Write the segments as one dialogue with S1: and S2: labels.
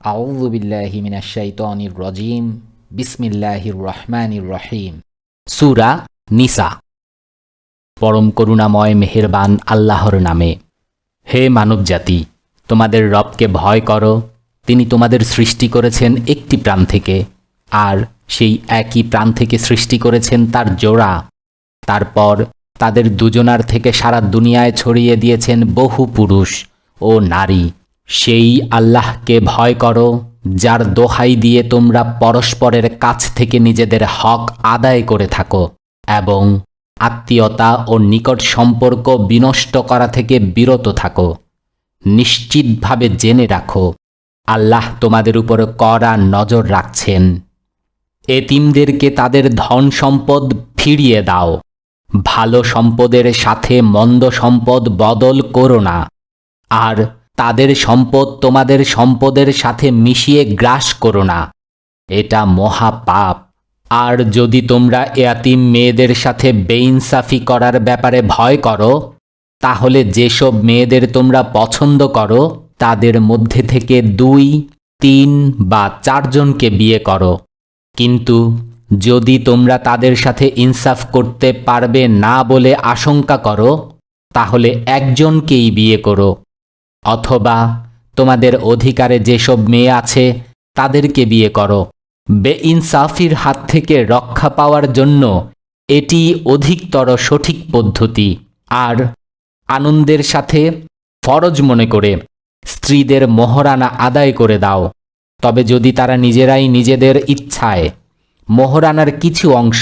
S1: আউযু বিল্লাহি মিনাশ শাইতানির রাজিম। বিসমিল্লাহির রহমানির রহিম। সূরা নিসা। পরম করুণাময় মেহেরবান আল্লাহর নামে। হে মানবজাতি, তোমাদের রবকে ভয় করো। তিনি তোমাদের সৃষ্টি করেছেন একটি প্রাণ থেকে, আর সেই একই প্রাণ থেকে সৃষ্টি করেছেন তার জোড়া। তারপর তাদের দুজনার থেকে সারা দুনিয়ায় ছড়িয়ে দিয়েছেন বহু পুরুষ ও নারী। সেই আল্লাহকে ভয় করো, যার দোহাই দিয়ে তোমরা পরস্পরের কাছ থেকে নিজেদের হক আদায় করে থাকো এবং আত্মীয়তা ও নিকট সম্পর্ক বিনষ্ট করা থেকে বিরত থাকো। নিশ্চিতভাবে জেনে রাখো, আল্লাহ তোমাদের উপর কড়া নজর রাখছেন। এতিমদেরকে তাদের ধন সম্পদ ফিরিয়ে দাও। ভালো সম্পদের সাথে মন্দ সম্পদ বদল করো না, আর তাদের সম্পদ তোমাদের সম্পদের সাথে মিশিয়ে গ্রাস করো না। এটা মহা পাপ। আর যদি তোমরা এতিম মেয়েদের সাথে বেইনসাফি করার ব্যাপারে ভয় করো, তাহলে যেসব মেয়েদের তোমরা পছন্দ করো তাদের মধ্যে থেকে 2, 3 বা 4 জনকে বিয়ে করো। কিন্তু যদি তোমরা তাদের সাথে ইনসাফ করতে পারবে না বলে আশঙ্কা করো, তাহলে একজনকেই বিয়ে করো। অথবা তোমাদের অধিকারে যেসব মেয়ে আছে তাদেরকে বিয়ে করো। বেইনসাফির হাত থেকে রক্ষা পাওয়ার জন্য এটি অধিকতর সঠিক পদ্ধতি। আর আনন্দের সাথে ফরজ মনে করে স্ত্রীদের মোহরানা আদায় করে দাও। তবে যদি তারা নিজেরাই নিজেদের ইচ্ছায় মোহরানার কিছু অংশ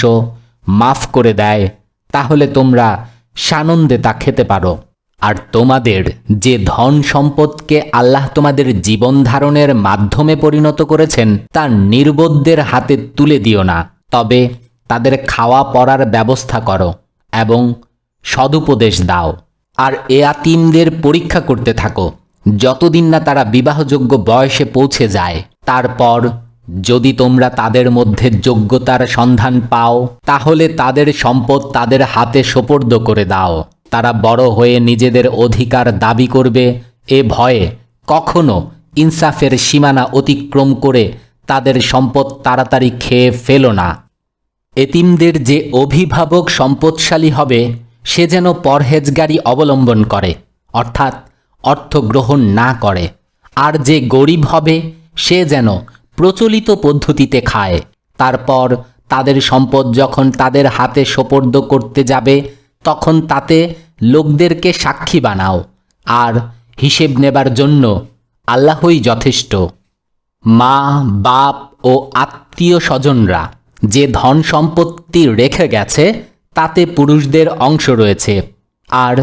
S1: মাফ করে দেয়, তাহলে তোমরা সানন্দে তা খেতে পারো। আর তোমাদের যে ধন সম্পদকে আল্লাহ তোমাদের জীবন ধারণের মাধ্যমে পরিণত করেছেন তা নির্বোধদের হাতে তুলে দিও না, তবে তাদের খাওয়া পরার ব্যবস্থা করো এবং সদুপদেশ দাও। আর এতিমদের পরীক্ষা করতে থাকো যতদিন না তারা বিবাহযোগ্য বয়সে পৌঁছে যায়। তারপর যদি তোমরা তাদের মধ্যে যোগ্যতার সন্ধান পাও, তাহলে তাদের সম্পদ তাদের হাতে সোপর্দ করে দাও। তারা বড় হয়ে নিজেদের অধিকার দাবি করবে, এ ভয়ে কখনো ইনসাফের সীমানা অতিক্রম করে তাদের সম্পদ তাড়াতাড়ি খেয়ে ফেলো না। এতিমদের যে অভিভাবক সম্পদশালী হবে সে যেন পরহেজগারি অবলম্বন করে, অর্থাৎ অর্থ গ্রহণ না করে। আর যে গরিব হবে সে যেন প্রচলিত পদ্ধতিতে খায়। তারপর তাদের সম্পদ যখন তাদের হাতে সোপর্দ করতে যাবে, তখন তাতে লোকদেরকে সাক্ষী বানাও, আর হিসেব নেবার জন্য আল্লাহই যথেষ্ট। মা, বাপ ও আত্মীয় স্বজনরা যে ধন সম্পত্তি রেখে গেছে তাতে পুরুষদের অংশ রয়েছে আর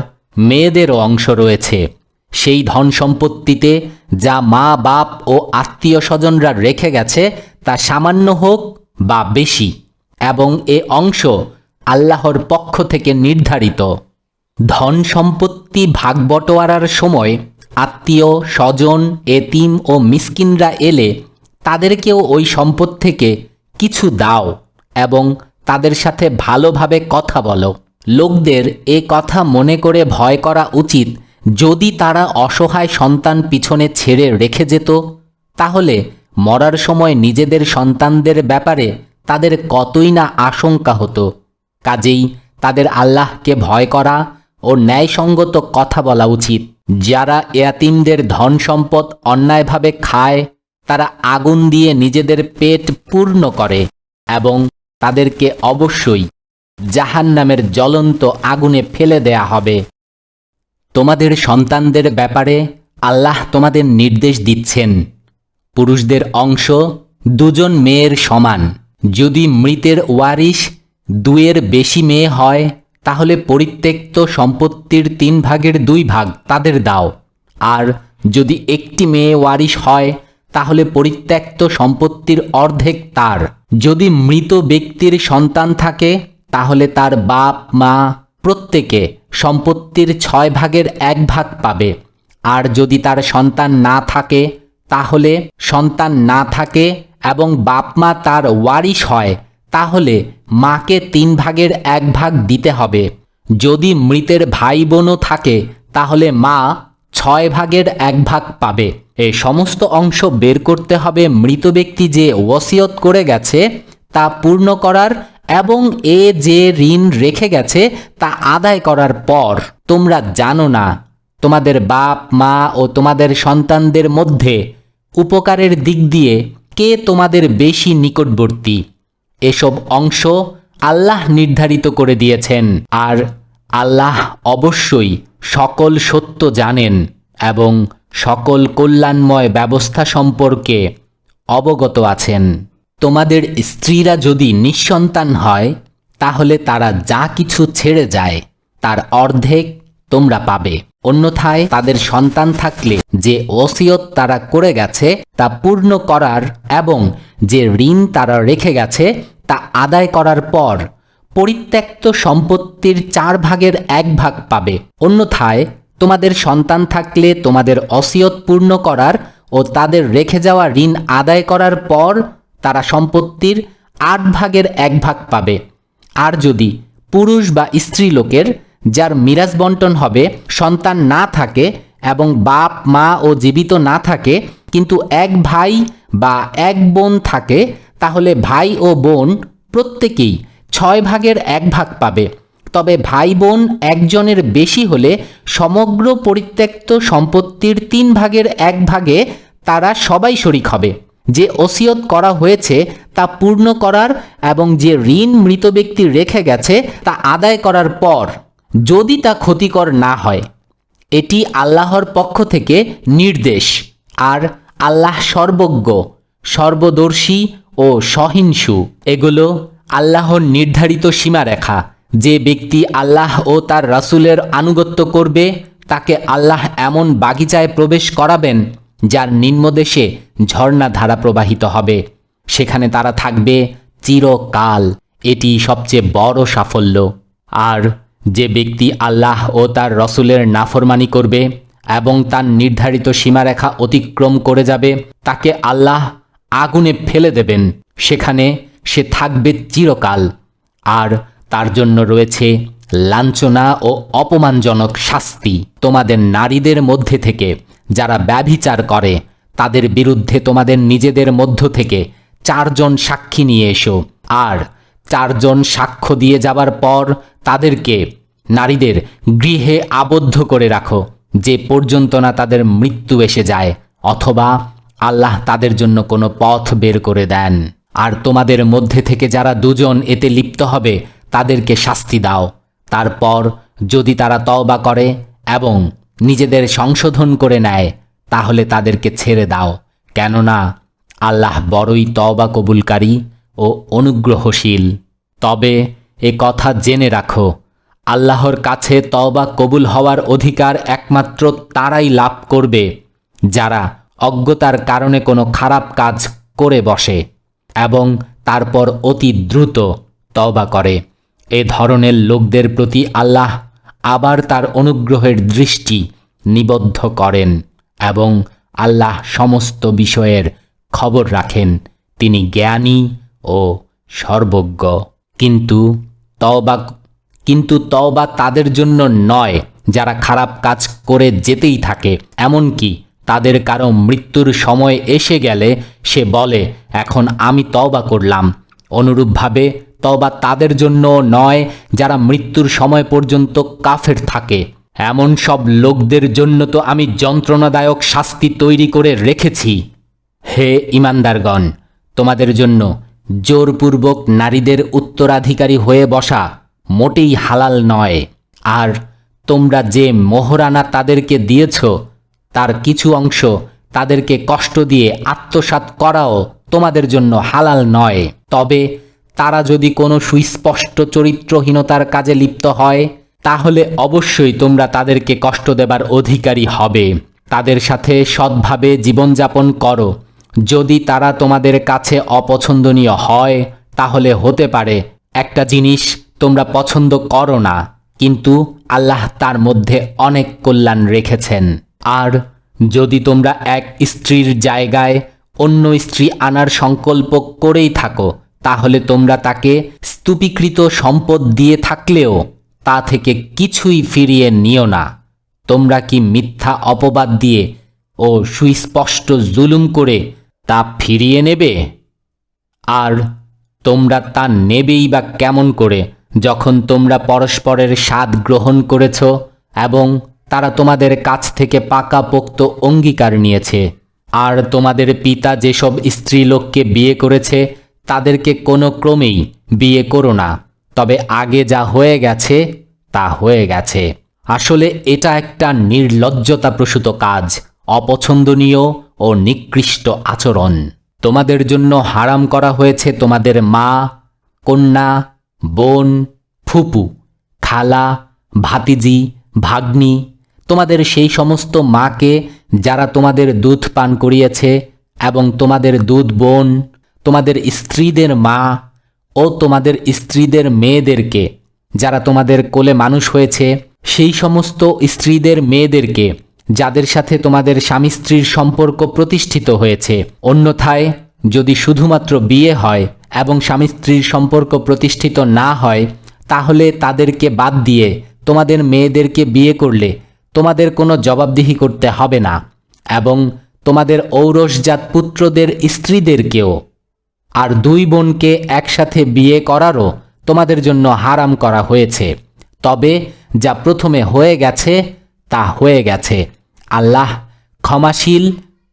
S1: মেয়েদেরও অংশ রয়েছে। সেই ধন সম্পত্তিতে যা মা, বাপ ও আত্মীয় স্বজনরা রেখে গেছে তা সামান্য হোক বা বেশি, এবং এ অংশ আল্লাহর পক্ষ থেকে নির্ধারিত। ধন সম্পত্তি ভাগ বটোয়ারার সময় আত্মীয় স্বজন, এতিম ও মিসকিনরা এলে তাদেরকেও ওই সম্পদ থেকে কিছু দাও এবং তাদের সাথে ভালোভাবে কথা বলো। লোকদের এ কথা মনে করে ভয় করা উচিত, যদি তারা অসহায় সন্তান পিছনে ছেড়ে রেখে যেত, তাহলে মরার সময় নিজেদের সন্তানদের ব্যাপারে তাদের কতই না আশঙ্কা হতো। কাজেই তাদের আল্লাহকে ভয় করা ও ন্যায়সঙ্গত কথা বলা উচিত। যারা এতিমদের ধন সম্পদ অন্যায়ভাবে খায়, তারা আগুন দিয়ে নিজেদের পেট পূর্ণ করে এবং তাদেরকে অবশ্যই জাহান্নামের জ্বলন্ত আগুনে ফেলে দেয়া হবে। তোমাদের সন্তানদের ব্যাপারে আল্লাহ তোমাদের নির্দেশ দিচ্ছেন, পুরুষদের অংশ 2 জন মেয়ের সমান। যদি মৃতের ওয়ারিশ 2-এর বেশি মেয়ে হয়, তাহলে পরিত্যক্ত সম্পত্তির 3 ভাগের 2 ভাগ তাদের দাও। আর যদি একটি মেয়ে ওয়ারিশ হয়, তাহলে পরিত্যক্ত সম্পত্তির অর্ধেক তার। যদি মৃত ব্যক্তির সন্তান থাকে, তাহলে তার বাপ মা প্রত্যেকে সম্পত্তির 6 ভাগের 1 ভাগ পাবে। আর যদি তার সন্তান না থাকে, তাহলে সন্তান না থাকে এবং বাপ মা তার ওয়ারিশ হয়, তাহলে মাকে 3 ভাগের 1 ভাগ দিতে হবে। যদি মৃতের ভাই বোনও থাকে, তাহলে মা 6 ভাগের 1 ভাগ পাবে। এই সমস্ত অংশ বের করতে হবে মৃত ব্যক্তি যে ওসিয়ত করে গেছে তা পূর্ণ করার এবং এ যে ঋণ রেখে গেছে তা আদায় করার পর। তোমরা জানো না তোমাদের বাপ মা ও তোমাদের সন্তানদের মধ্যে উপকারের দিক দিয়ে কে তোমাদের বেশি নিকটবর্তী। এসব অংশ আল্লাহ নির্ধারিত করে দিয়েছেন, আর আল্লাহ অবশ্যই সকল সত্য জানেন এবং সকল কল্যাণময় ব্যবস্থা সম্পর্কে অবগত আছেন। তোমাদের স্ত্রীরা যদি নিঃসন্তান হয় তাহলে তারা যা কিছু ছেড়ে যায় তার অর্ধেক তোমরা পাবে। অন্যথায় তাদের সন্তান থাকলে যে ওসিয়ত তারা করে গেছে তা পূর্ণ করার এবং যে ঋণ তারা রেখে গেছে তা আদায় করার পর পরিত্যক্ত সম্পত্তির 4 ভাগের 1 ভাগ পাবে। অন্যথায় তোমাদের সন্তান থাকলে তোমাদের ওসিয়ত পূর্ণ করার ও তাদের রেখে যাওয়া ঋণ আদায় করার পর তারা সম্পত্তির 8 ভাগের 1 ভাগ পাবে। আর যদি পুরুষ বা স্ত্রী লোকের যার মিরাজ বন্টন হবে সন্তান না থাকে এবং বাপ মা ও জীবিত না থাকে কিন্তু এক ভাই বা এক বোন থাকে, তাহলে ভাই ও বোন প্রত্যেকেই 6 ভাগের 1 ভাগ পাবে। তবে ভাই বোন একজনের বেশি হলে সমগ্র পরিত্যক্ত সম্পত্তির 3 ভাগের 1 ভাগে তারা সবাই শরিক হবে। যে ওসিয়ত করা হয়েছে তা পূর্ণ করার এবং যে ঋণ মৃত ব্যক্তি রেখে গেছে তা আদায় করার পর যদি তা ক্ষতিকর না হয়। এটি আল্লাহর পক্ষ থেকে নির্দেশ, আর আল্লাহ সর্বজ্ঞ, সর্বদর্শী ও সহিষ্ণু। এগুলো আল্লাহর নির্ধারিত সীমারেখা। যে ব্যক্তি আল্লাহ ও তার রাসূলের আনুগত্য করবে তাকে আল্লাহ এমন বাগিচায় প্রবেশ করাবেন যার নিম্নদেশে ঝর্ণা ধারা প্রবাহিত হবে, সেখানে তারা থাকবে চিরকাল। এটি সবচেয়ে বড় সাফল্য। আর যে ব্যক্তি আল্লাহ ও তার রাসূলের নাফরমানি করবে এবং তার নির্ধারিত সীমারেখা অতিক্রম করে যাবে তাকে আল্লাহ আগুনে ফেলে দেবেন, সেখানে সে থাকবে চিরকাল। আর তার জন্য রয়েছে লাঞ্ছনা ও অপমানজনক শাস্তি। তোমাদের নারীদের মধ্যে থেকে যারা ব্যভিচার করে তাদের বিরুদ্ধে তোমাদের নিজেদের মধ্য থেকে 4 জন সাক্ষী নিয়ে এসো, আর 4 জন সাক্ষ্য দিয়ে যাবার পর তাদেরকে নারীদের গৃহে আবদ্ধ করে রাখো যে পর্যন্ত না তাদের মৃত্যু এসে যায় অথবা আল্লাহ তাদের জন্য কোনো পথ বের করে দেন। আর তোমাদের মধ্যে থেকে যারা 2 জন এতে লিপ্ত হবে তাদেরকে শাস্তি দাও। তারপর যদি তারা তওবা করে এবং নিজেদের সংশোধন করে নেয় তাহলে তাদেরকে ছেড়ে দাও, কেননা আল্লাহ বড়ই তওবা কবুলকারী ও অনুগ্রহশীল। তবে এ কথা জেনে রাখো, আল্লাহর কাছে তওবা কবুল হওয়ার অধিকার একমাত্র তারাই লাভ করবে যারা অজ্ঞতার কারণে কোনো খারাপ কাজ করে বসে এবং তারপর অতি দ্রুত তওবা করে। এ ধরনের লোকদের প্রতি আল্লাহ আবার তার অনুগ্রহের দৃষ্টি নিবদ্ধ করেন এবং আল্লাহ সমস্ত বিষয়ের খবর রাখেন। তিনি জ্ঞানী ও সর্বজ্ঞ। কিন্তু তওবা তাদের জন্য নয় যারা খারাপ কাজ করে যেতেই থাকে, এমনকি তাদের কারো মৃত্যুর সময় এসে গেলে সে বলে এখন আমি তওবা করলাম। অনুরূপভাবে তওবা তাদের জন্য নয় যারা মৃত্যুর সময় পর্যন্ত কাফের থাকে। এমন সব লোকদের জন্য তো আমি যন্ত্রণাদায়ক শাস্তি তৈরি করে রেখেছি। হে ঈমানদারগণ, তোমাদের জন্য জোরপূর্বক নারীদের উত্তরাধিকারী হয়ে বসা মোটেই হালাল নয়, আর তোমরা যে মোহরানা তাদেরকে দিয়েছ তার কিছু অংশ তাদেরকে কষ্ট দিয়ে আত্মসাৎ করাও তোমাদের জন্য হালাল নয়। তবে তারা যদি কোনো সুস্পষ্ট চরিত্রহীনতার কাজে লিপ্ত হয় তাহলে অবশ্যই তোমরা তাদেরকে কষ্ট দেবার অধিকারী হবে। তাদের সাথে সৎভাবে জীবনযাপন করো। যদি তারা তোমাদের কাছে অপছন্দনীয় হয় তাহলে হতে পারে একটা জিনিস তোমরা পছন্দ করো না, কিন্তু আল্লাহ তার মধ্যে অনেক কল্যাণ রেখেছেন। আর যদি তোমরা এক স্ত্রীর জায়গায় অন্য স্ত্রী আনার সংকল্প করেই থাকো তাহলে তোমরা তাকে স্তূপীকৃত সম্পদ দিয়ে থাকলেও তা থেকে কিছুই ফিরিয়ে নিও না। তোমরা কি মিথ্যা অপবাদ দিয়ে ও সুস্পষ্ট জুলুম করে তা ফিরিয়ে নেবে? আর তোমরা তা নেবেই বা কেমন করে, যখন তোমরা পরস্পরের স্বাদ গ্রহণ করেছ এবং তারা তোমাদের কাছ থেকে পাকাপোক্ত অঙ্গীকার নিয়েছে। আর তোমাদের পিতা যেসব স্ত্রীলোককে বিয়ে করেছে তাদেরকে কোনো ক্রমেই বিয়ে করো না, তবে আগে যা হয়ে গেছে তা হয়ে গেছে। আসলে এটা একটা নির্লজ্জতাপ্রসূত কাজ, অপছন্দনীয় ও নিকৃষ্ট আচরণ। তোমাদের জন্য হারাম করা হয়েছে তোমাদের মা, কন্যা, বোন, ফুপু, খালা, ভাতিজি, ভাগ্নি, তোমাদের সেই সমস্ত মাকে যারা তোমাদের দুধ পান করিয়েছে, এবং তোমাদের দুধ বোন, তোমাদের স্ত্রীদের মা ও তোমাদের স্ত্রীদের মেয়েদেরকে যারা তোমাদের কোলে মানুষ হয়েছে, সেই সমস্ত স্ত্রীদের মেয়েদেরকে যাদের সাথে তোমাদের স্বামী স্ত্রীর সম্পর্ক প্রতিষ্ঠিত হয়েছে। অন্যথায় যদি শুধুমাত্র বিয়ে হয় এবং স্বামী স্ত্রীর সম্পর্ক প্রতিষ্ঠিত না হয়, তাহলে তাদেরকে বাদ দিয়ে তোমাদের মেয়েদেরকে বিয়ে করলে তোমাদের কোনো জবাবদিহি করতে হবে না, এবং তোমাদের ঔরসজাত পুত্রদের স্ত্রীদেরকেও। আর দুই বোনকে একসাথে বিয়ে করারও তোমাদের জন্য হারাম করা হয়েছে। তবে যা প্রথমে হয়ে গেছে তা হয়ে গেছে। আল্লাহ ক্ষমাশীল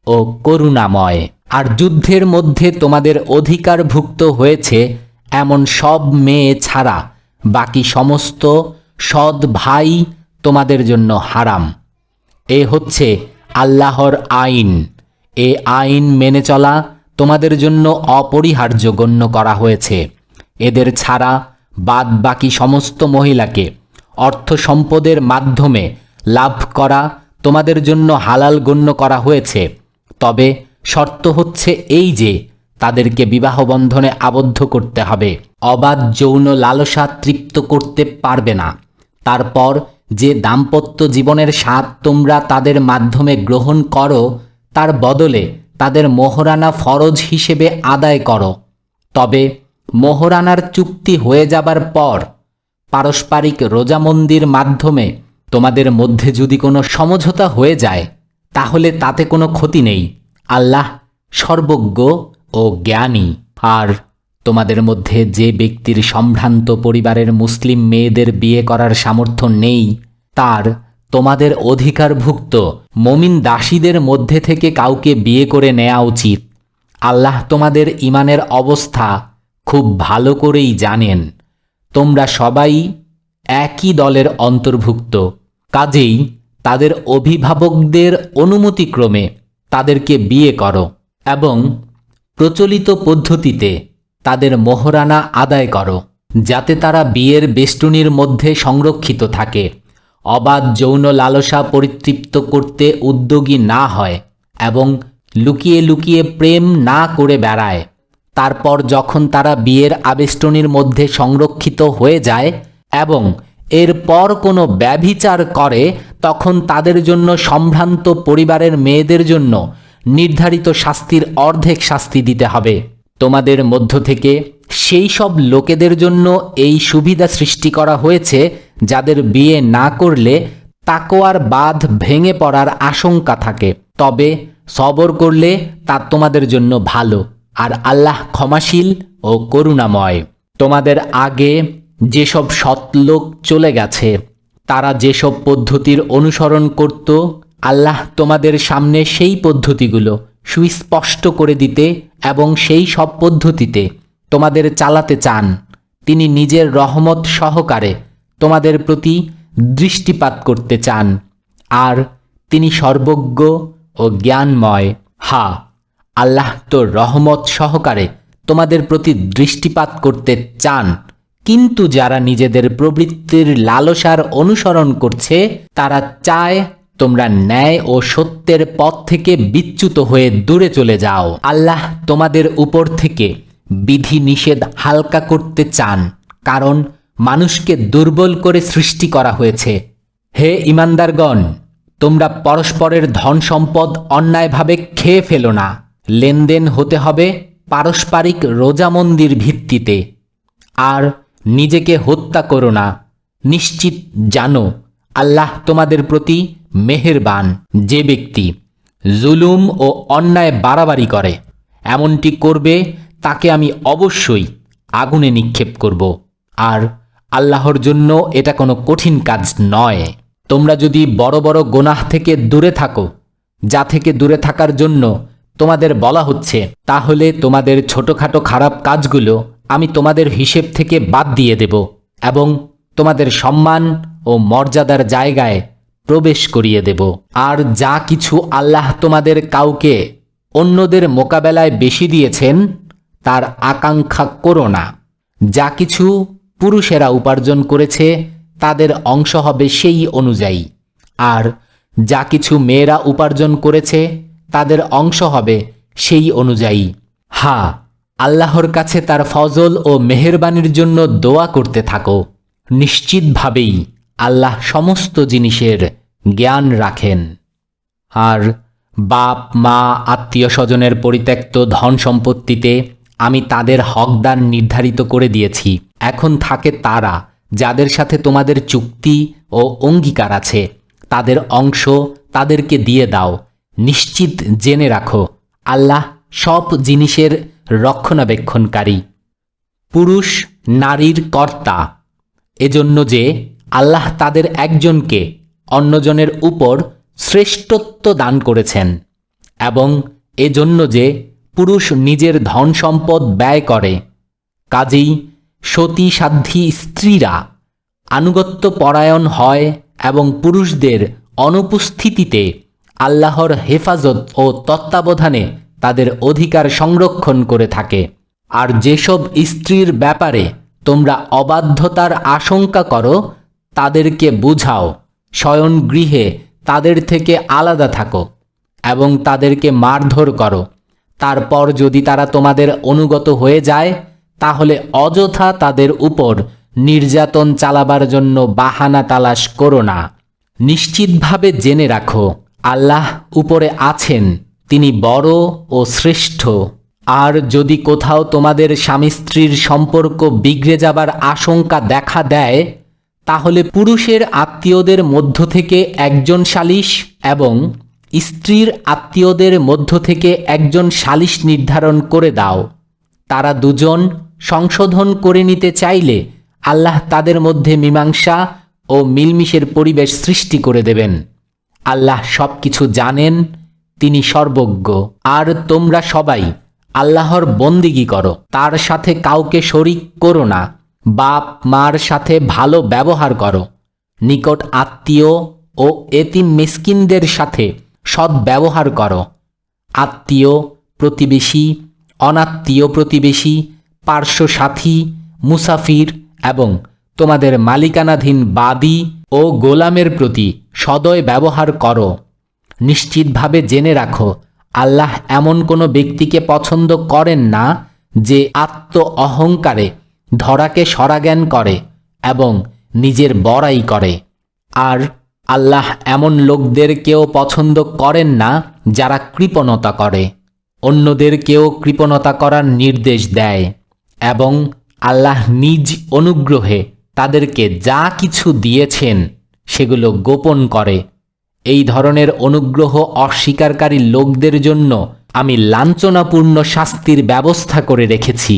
S1: ও করুণাময়। আর যুদ্ধের মধ্যে তোমাদের অধিকারভুক্ত হয়েছে এমন সব মেয়ে ছাড়া বাকি সমস্ত সৎ ভাই তোমাদের জন্য হারাম। এ হচ্ছে আল্লাহর আইন। এ আইন মেনে চলা তোমাদের জন্য অপরিহার্য গণ্য করা হয়েছে। এদের ছাড়া বাদ বাকি সমস্ত মহিলাকে অর্থ সম্পদের মাধ্যমে লাভ করা তোমাদের জন্য হালাল গণ্য করা হয়েছে। তবে শর্ত হচ্ছে এই যে তাদেরকে বিবাহ বন্ধনে আবদ্ধ করতে হবে। অবাধ যৌন লালসা তৃপ্ত করতে পারবে না। তারপর যে দাম্পত্য জীবনের স্বাদ তোমরা তাদের মাধ্যমে গ্রহণ করো, তার বদলে তাদের মোহরানা ফরজ হিসেবে আদায় করো। তবে মোহরানার চুক্তি হয়ে যাবার পর পারস্পরিক রোজামন্দির মাধ্যমে তোমাদের মধ্যে যদি কোনো সমঝোতা হয়ে যায়, তাহলে তাতে কোনো ক্ষতি নেই। আল্লাহ সর্বজ্ঞ ও জ্ঞানী। আর তোমাদের মধ্যে যে ব্যক্তির সম্ভ্রান্ত পরিবারের মুসলিম মেয়েদের বিয়ে করার সামর্থ্য নেই, তার তোমাদের অধিকারভুক্ত মমিন দাসীদের মধ্যে থেকে কাউকে বিয়ে করে নেওয়া উচিত। আল্লাহ তোমাদের ঈমানের অবস্থা খুব ভালো করেই জানেন। তোমরা সবাই একই দলের অন্তর্ভুক্ত, কাজেই তাদের অভিভাবকদের অনুমতিক্রমে তাদেরকে বিয়ে করো এবং প্রচলিত পদ্ধতিতে তাদের মোহরানা আদায় করো, যাতে তারা বিয়ের বেষ্টনীর মধ্যে সংরক্ষিত থাকে, অবাধ যৌন লালসা পরিতৃপ্ত করতে উদ্যোগী না হয় এবং লুকিয়ে লুকিয়ে প্রেম না করে বেড়ায়। তারপর যখন তারা বিয়ের আবেষ্টনীর মধ্যে সংরক্ষিত হয়ে যায় এবং এরপর কোনো ব্যভিচার করে, তখন তাদের জন্য সম্ভ্রান্ত পরিবারের মেয়েদের জন্য নির্ধারিত শাস্তির অর্ধেক শাস্তি দিতে হবে। তোমাদের মধ্য থেকে সেই সব লোকেদের জন্য এই সুবিধা সৃষ্টি করা হয়েছে যাদের বিয়ে না করলে তাকওয়ার বাঁধ ভেঙে পড়ার আশঙ্কা থাকে। তবে সবর করলে তা তোমাদের জন্য ভালো। আর আল্লাহ ক্ষমাশীল ও করুণাময়। তোমাদের আগে যেসব সৎলোক চলে গেছে, তারা যেসব পদ্ধতির অনুসরণ করত, আল্লাহ তোমাদের সামনে সেই পদ্ধতিগুলো সুস্পষ্ট করে দিতে এবং সেই সব পদ্ধতিতে তোমাদের চালাতে চান। তিনি নিজের রহমত সহকারে তোমাদের প্রতি দৃষ্টিপাত করতে চান, আর তিনি সর্বজ্ঞ ও জ্ঞানময়। হ্যাঁ, আল্লাহ তো রহমত সহকারে তোমাদের প্রতি দৃষ্টিপাত করতে চান, কিন্তু যারা নিজেদের প্রবৃত্তির লালসার অনুসরণ করছে, তারা চায় তোমরা ন্যায় ও সত্যের পথ থেকে বিচ্যুত হয়ে দূরে চলে যাও। আল্লাহ তোমাদের উপর থেকে বিধি নিষেধ হালকা করতে চান, কারণ মানুষকে দুর্বল করে সৃষ্টি করা হয়েছে। হে ঈমানদারগণ, তোমরা পরস্পরের ধন সম্পদ অন্যায়ভাবে খেয়ে ফেলো না। লেনদেন হতে হবে পারস্পরিক রোজামন্দির ভিত্তিতে। আর নিজেকে হত্যা করো না। নিশ্চিত জানো আল্লাহ তোমাদের প্রতি মেহেরবান। যে ব্যক্তি জুলুম ও অন্যায় বাড়াবাড়ি করে, এমনটি করবে তাকে আমি অবশ্যই আগুনে নিক্ষেপ করব। আর আল্লাহর জন্য এটা কোনো কঠিন কাজ নয়। তোমরা যদি বড় বড় গোনাহ থেকে দূরে থাকো, যা থেকে দূরে থাকার জন্য তোমাদের বলা হচ্ছে, তাহলে তোমাদের ছোটখাটো খারাপ কাজগুলো আমি তোমাদের হিসেব থেকে বাদ দিয়ে দেব এবং তোমাদের সম্মান ও মর্যাদার জায়গায় প্রবেশ করিয়ে দেব। আর যা কিছু আল্লাহ তোমাদের কাউকে অন্যদের মোকাবেলায় বেশি দিয়েছেন তার আকাঙ্ক্ষা করো না। যা কিছু পুরুষেরা উপার্জন করেছে তাদের অংশ হবে সেই অনুযায়ী, আর যা কিছু মেয়েরা উপার্জন করেছে তাদের অংশ হবে সেই অনুযায়ী। হ্যাঁ, আল্লাহর কাছে তার ফজল ও মেহেরবানির জন্য দোয়া করতে থাকো। নিশ্চিতভাবেই আল্লাহ সমস্ত জিনিসের জ্ঞান রাখেন। আর বাপ মা আত্মীয় স্বজনের পরিত্যক্ত ধন সম্পত্তিতে আমি তাদের হকদার নির্ধারিত করে দিয়েছি। এখন থাকে তারা যাদের সাথে তোমাদের চুক্তি ও অঙ্গীকার আছে, তাদের অংশ তাদেরকে দিয়ে দাও। নিশ্চিত জেনে রাখো আল্লাহ সব জিনিসের রক্ষণাবেক্ষণকারী। পুরুষ নারীর কর্তা, এজন্য যে আল্লাহ তাদের একজনকে অন্যজনের উপর শ্রেষ্ঠত্ব দান করেছেন, এবং এজন্য যে পুরুষ নিজের ধন সম্পদ ব্যয় করে। কাজেই সতী সাধ্বী স্ত্রীরা আনুগত্য পরায়ণ হয় এবং পুরুষদের অনুপস্থিতিতে আল্লাহর হেফাজত ও তত্ত্বাবধানে তাদের অধিকার সংরক্ষণ করে থাকে। আর যেসব স্ত্রীর ব্যাপারে তোমরা অবাধ্যতার আশঙ্কা করো তাদেরকে বুঝাও, শয়ন গৃহে তাদের থেকে আলাদা থাকো এবং তাদেরকে মারধর করো। তারপর যদি তারা তোমাদের অনুগত হয়ে যায় তাহলে অযথা তাদের উপর নির্যাতন চালাবার জন্য বাহানা তালাশ করো না। নিশ্চিতভাবে জেনে রাখো আল্লাহ উপরে আছেন, তিনি বড় ও শ্রেষ্ঠ। আর যদি কোথাও তোমাদের স্বামী স্ত্রীর সম্পর্ক বিগড়ে যাবার আশঙ্কা দেখা দেয় তাহলে পুরুষের আত্মীয়দের মধ্য থেকে একজন সালিশ এবং স্ত্রীর আত্মীয়দের মধ্য থেকে একজন সালিশ নির্ধারণ করে দাও। তারা দুজন সংশোধন করে নিতে চাইলে আল্লাহ তাদের মধ্যে মীমাংসা ও মিলমিশের পরিবেশ সৃষ্টি করে দেবেন। আল্লাহ সব কিছু জানেন, তিনি সর্বজ্ঞ। আর তোমরা সবাই আল্লাহর বন্দিগি করো, তার সাথে কাউকে শরিক করো না। বাপ মার সাথে ভালো ব্যবহার করো, নিকট আত্মীয় ও এতিম মিসকিনদের সাথে সৎ ব্যবহার করো। আত্মীয় প্রতিবেশী, অনাত্মীয় প্রতিবেশী, পার্শ্ব সাথী, মুসাফির এবং তোমাদের মালিকানাধীন বাদী ও গোলামের প্রতি সদয় ব্যবহার করো। নিশ্চিতভাবে জেনে রাখো আল্লাহ এমন কোনো ব্যক্তিকে পছন্দ করেন না যে আত্ম অহংকারে ধরাকে সরাজ্ঞান করে এবং নিজের বড়াই করে। আর আল্লাহ এমন লোকদেরকেও পছন্দ করেন না যারা কৃপণতা করে, অন্যদেরকেও কৃপণতা করার নির্দেশ দেয় এবং আল্লাহ নিজ অনুগ্রহে তাদেরকে যা কিছু দিয়েছেন সেগুলো গোপন করে। এই ধরনের অনুগ্রহ অস্বীকারী লোকদের জন্য আমি লাঞ্ছনাপূর্ণ শাস্তির ব্যবস্থা করে রেখেছি।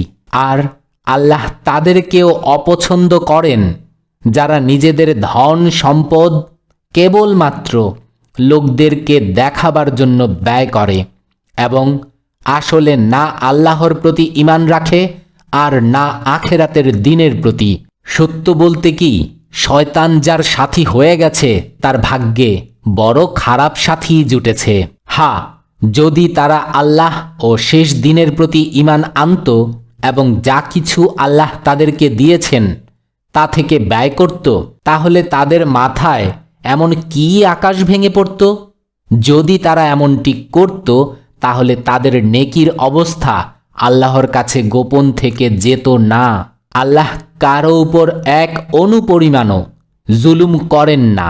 S1: আর আল্লাহ তাদেরকেও অপছন্দ করেন যারা নিজেদের ধন সম্পদ কেবলমাত্র লোকদেরকে দেখাবার জন্য ব্যয় করে এবং আসলে না আল্লাহর প্রতি ঈমান রাখে আর না আখেরাতের দিনের প্রতি। সত্য বলতে কি, শয়তান যার সাথী হয়ে গেছে তার ভাগ্যে বড় খারাপ সাথী জুটেছে। হ্যাঁ, যদি তারা আল্লাহ ও শেষ দিনের প্রতি ঈমান আনত এবং যা কিছু আল্লাহ তাদেরকে দিয়েছেন তা থেকে ব্যয় করত, তাহলে তাদের মাথায় এমন কি আকাশ ভেঙে পড়ত? যদি তারা এমনটি করত তাহলে তাদের নেকির অবস্থা আল্লাহর কাছে গোপন থেকে যেত না। আল্লাহ কারো উপর এক অনুপরিমাণও জুলুম করেন না।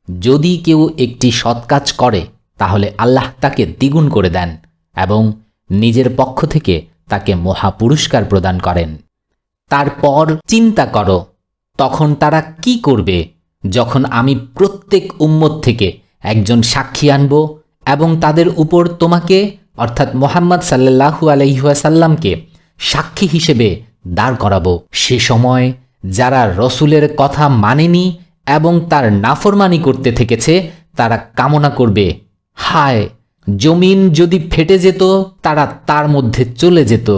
S1: যদি কেউ একটি সৎ কাজ করে তাহলে আল্লাহ তাকে দ্বিগুণ করে দেন এবং নিজের পক্ষ থেকে তাকে মহা পুরস্কার প্রদান করেন। তারপর চিন্তা করো তখন তারা কি করবে যখন আমি প্রত্যেক উম্মত থেকে একজন সাক্ষী আনব এবং তাদের উপর তোমাকে অর্থাৎ মুহাম্মদ সাল্লাল্লাহু আলাইহি ওয়াসাল্লামকে সাক্ষী হিসেবে দাঁড় করাবো। সে সময় যারা রসুলের কথা মানেনি এবং তার নাফরমানি করতে থেকেছে তারা কামনা করবে, হায় জমিন যদি ফেটে যেত, তারা তার মধ্যে চলে যেত।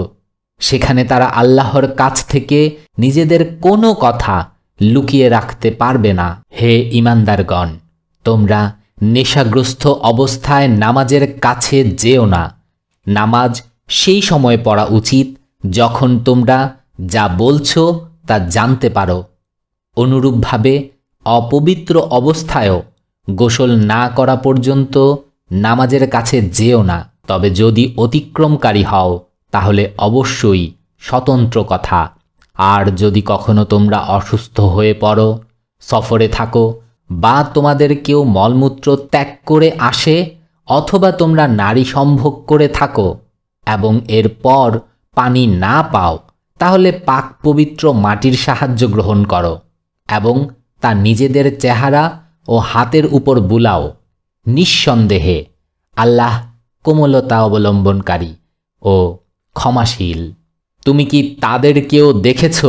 S1: সেখানে তারা আল্লাহর কাছ থেকে নিজেদের কোনো কথা লুকিয়ে রাখতে পারবে না। হে ঈমানদারগণ, তোমরা নেশাগ্রস্ত অবস্থায় নামাজের কাছে যেও না। নামাজ সেই সময় পড়া উচিত যখন তোমরা যা বলছো তা জানতে পারো। অনুরূপভাবে অপবিত্র অবস্থায়ও গোসল না করা পর্যন্ত নামাজের কাছে যেও না। তবে যদি অতিক্রমকারী হও তাহলে অবশ্যই স্বতন্ত্র কথা। আর যদি কখনো তোমরা অসুস্থ হয়ে পড়ো, সফরে থাকো, বা তোমাদের কেউ মলমূত্র ত্যাগ করে আসে, অথবা তোমরা নারী সম্ভোগ করে থাকো এবং এরপর পানি না পাও, তাহলে পাক পবিত্র মাটির সাহায্য গ্রহণ করো এবং তা নিজেদের চেহারা ও হাতের উপর বুলাও। নিঃসন্দেহে আল্লাহ কোমলতা অবলম্বনকারী ও ক্ষমাশীল। তুমি কি তাদেরকেও দেখেছ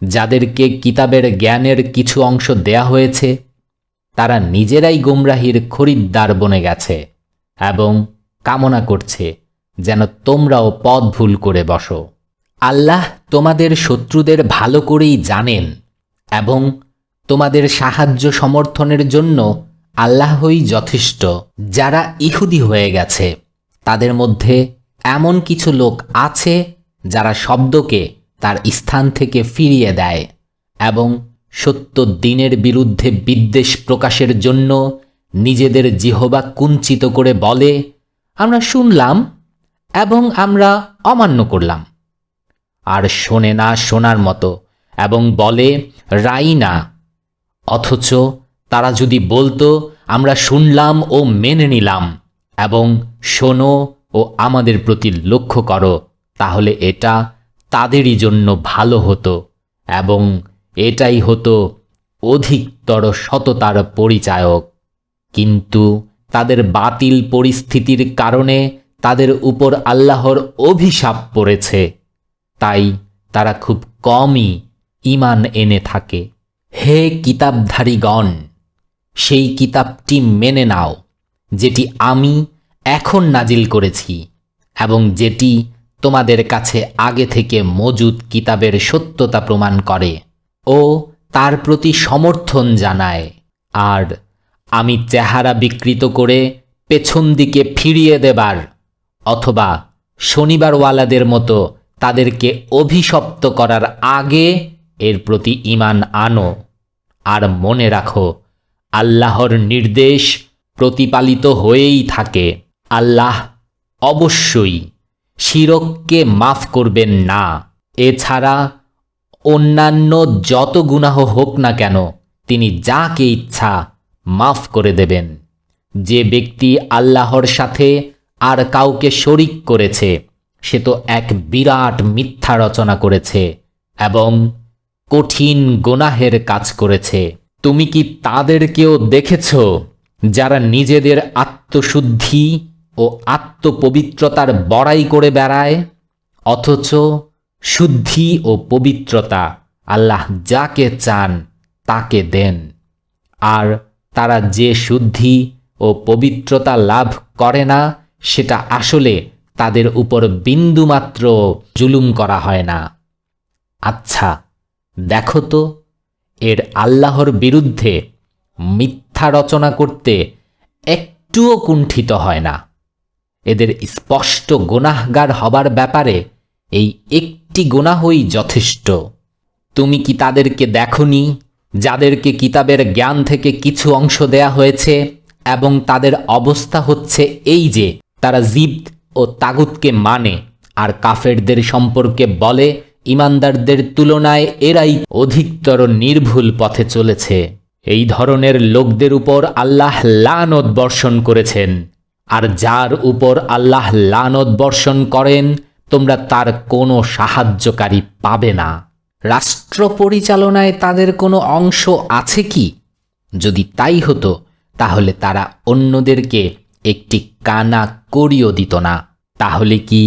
S1: যাদেরকে কিতাবের জ্ঞানের কিছু অংশ দেয়া হয়েছে? তারা নিজেরাই গোমরাহির খরিদ্দার বনে গেছে এবং কামনা করছে যেন তোমরাও পথ ভুল করে বসো। আল্লাহ তোমাদের শত্রুদের ভালো করেই জানেন এবং তোমাদের সাহায্য সমর্থনের জন্য আল্লাহই যথেষ্ট। যারা ইহুদি হয়ে গেছে তাদের মধ্যে এমন কিছু লোক আছে যারা শব্দকে তার স্থান থেকে ফিরিয়ে দেয় এবং সত্য দ্বীনের বিরুদ্ধে বিদ্বেষ প্রকাশের জন্য নিজেদের জিহবা কুঞ্চিত করে বলে, আমরা শুনলাম এবং আমরা অমান্য করলাম। আর শোনে না শোনার মতো এবং বলে রাই না। অথচ তারা যদি বলতো আমরা শুনলাম ও মেনে নিলাম এবং শোনো ও আমাদের প্রতি লক্ষ্য করো, তাহলে এটা তাদেরই জন্য ভালো হতো এবং এটাই হতো অধিকতর সততার পরিচায়ক। কিন্তু তাদের বাতিল পরিস্থিতির কারণে তাদের উপর আল্লাহর অভিশাপ পড়েছে, তাই তারা খুব কমই ঈমান এনে থাকে। হে কিতাবধারীগণ, সেই কিতাবটি মেনে নাও যেটি আমি এখন নাজিল করেছি এবং যেটি তোমাদের কাছে আগে থেকে মজুদ কিতাবের সত্যতা প্রমাণ করে ও তার প্রতি সমর্থন জানায়। আর আমি চেহারা বিকৃত করে পেছন দিকে ফিরিয়ে দেবার অথবা শনিবারওয়ালাদের মতো তাদেরকে অভিশপ্ত করার আগে এর প্রতি ঈমান আনো। আর মনে রাখো, আল্লাহর নির্দেশ প্রতিপালিত হয়েই থাকে। আল্লাহ অবশ্যই শিরককে মাফ করবেন না। এছাড়া অন্যান্য যত গুনাহ হোক না কেন তিনি যাকে ইচ্ছা মাফ করে দেবেন। যে ব্যক্তি আল্লাহর সাথে আর কাউকে শরিক করেছে সে তো এক বিরাট মিথ্যা রচনা করেছে এবং কঠিন গুনাহের কাজ করেছে। তুমি কি তাদেরকেও দেখেছ যারা নিজেদের আত্মশুদ্ধি ও আত্মপবিত্রতার বড়াই করে বেড়ায়? অথচ শুদ্ধি ও পবিত্রতা আল্লাহ যাকে চান তাকে দেন। আর তারা যে শুদ্ধি ও পবিত্রতা লাভ করে না সেটা আসলে তাদের উপর বিন্দুমাত্র জুলুম করা হয় না। আচ্ছা দেখো তো, এর আল্লাহর বিরুদ্ধে মিথ্যা রচনা করতে একটুও কুণ্ঠিত হয় না। এদের স্পষ্ট গুনাহগার হবার ব্যাপারে এই একটি গুনাহই যথেষ্ট। তুমি কি তাদেরকে দেখোনি যাদেরকে কিতাবের জ্ঞান থেকে কিছু অংশ দেয়া হয়েছে এবং তাদের অবস্থা হচ্ছে এই যে তারা জিবত ও তাগুতকে মানে আর কাফেরদের সম্পর্কে বলে ঈমানদারদের তুলনায় এরাই অধিকতর নির্ভুল পথে চলেছে। এই ধরনের লোকদের উপর আল্লাহ লানত বর্ষণ করেছেন, আর যার উপর আল্লাহ লানত বর্ষণ করেন তোমরা তার কোনো সাহায্যকারী পাবে না। রাষ্ট্র পরিচালনায় তাদের কোনো অংশ আছে কি? যদি তাই হতো তাহলে তারা অন্যদেরকে একটি কানা কড়িও দিত না। তাহলে কি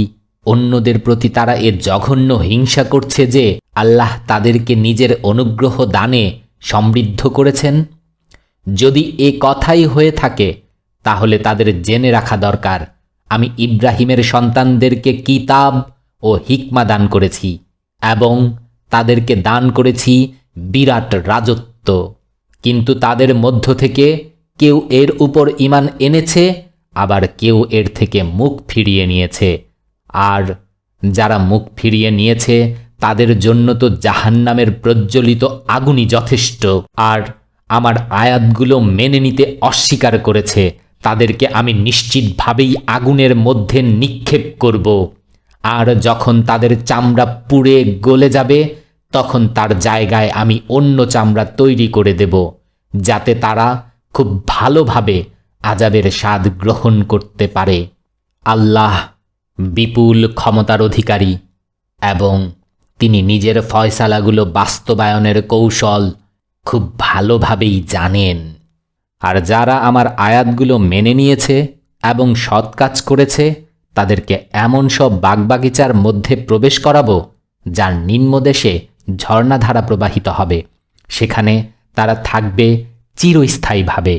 S1: অন্যদের প্রতি তারা এ জঘন্য হিংসা করছে যে আল্লাহ তাদেরকে নিজের অনুগ্রহ দানে সমৃদ্ধ করেছেন? যদি এ কথাই হয়ে থাকে তাহলে তাদের জেনে রাখা দরকার, আমি ইব্রাহিমের সন্তানদেরকে কিতাব ও হিকমা দান করেছি এবং তাদেরকে দান করেছি বিরাট রাজত্ব। কিন্তু তাদের মধ্য থেকে কেউ এর উপর ঈমান এনেছে, আবার কেউ এর থেকে মুখ ফিরিয়ে নিয়েছে। আর যারা মুখ ফিরিয়ে নিয়েছে তাদের জন্য তো জাহান্নামের প্রজ্বলিত আগুনই যথেষ্ট। আর আমার আয়াতগুলো মেনে নিতে অস্বীকার করেছে, তাদেরকে আমি নিশ্চিতভাবেই আগুনের মধ্যে নিক্ষেপ করব। আর যখন তাদের চামড়া পুড়ে গলে যাবে তখন তার জায়গায় আমি অন্য চামড়া তৈরি করে দেব, যাতে তারা খুব ভালোভাবে আযাবের স্বাদ গ্রহণ করতে পারে। আল্লাহ বিপুল ক্ষমতার অধিকারী এবং তিনি নিজের ফয়সালাগুলো বাস্তবায়নের কৌশল খুব ভালোভাবেই জানেন। আর যারা আমার আয়াতগুলো মেনে নিয়েছে এবং সৎ কাজ করেছে তাদেরকে এমন সব বাগবাগিচার মধ্যে প্রবেশ করাবো যার নিম্নদেশে ঝর্ণাধারা প্রবাহিত হবে। সেখানে তারা থাকবে চিরস্থায়ীভাবে।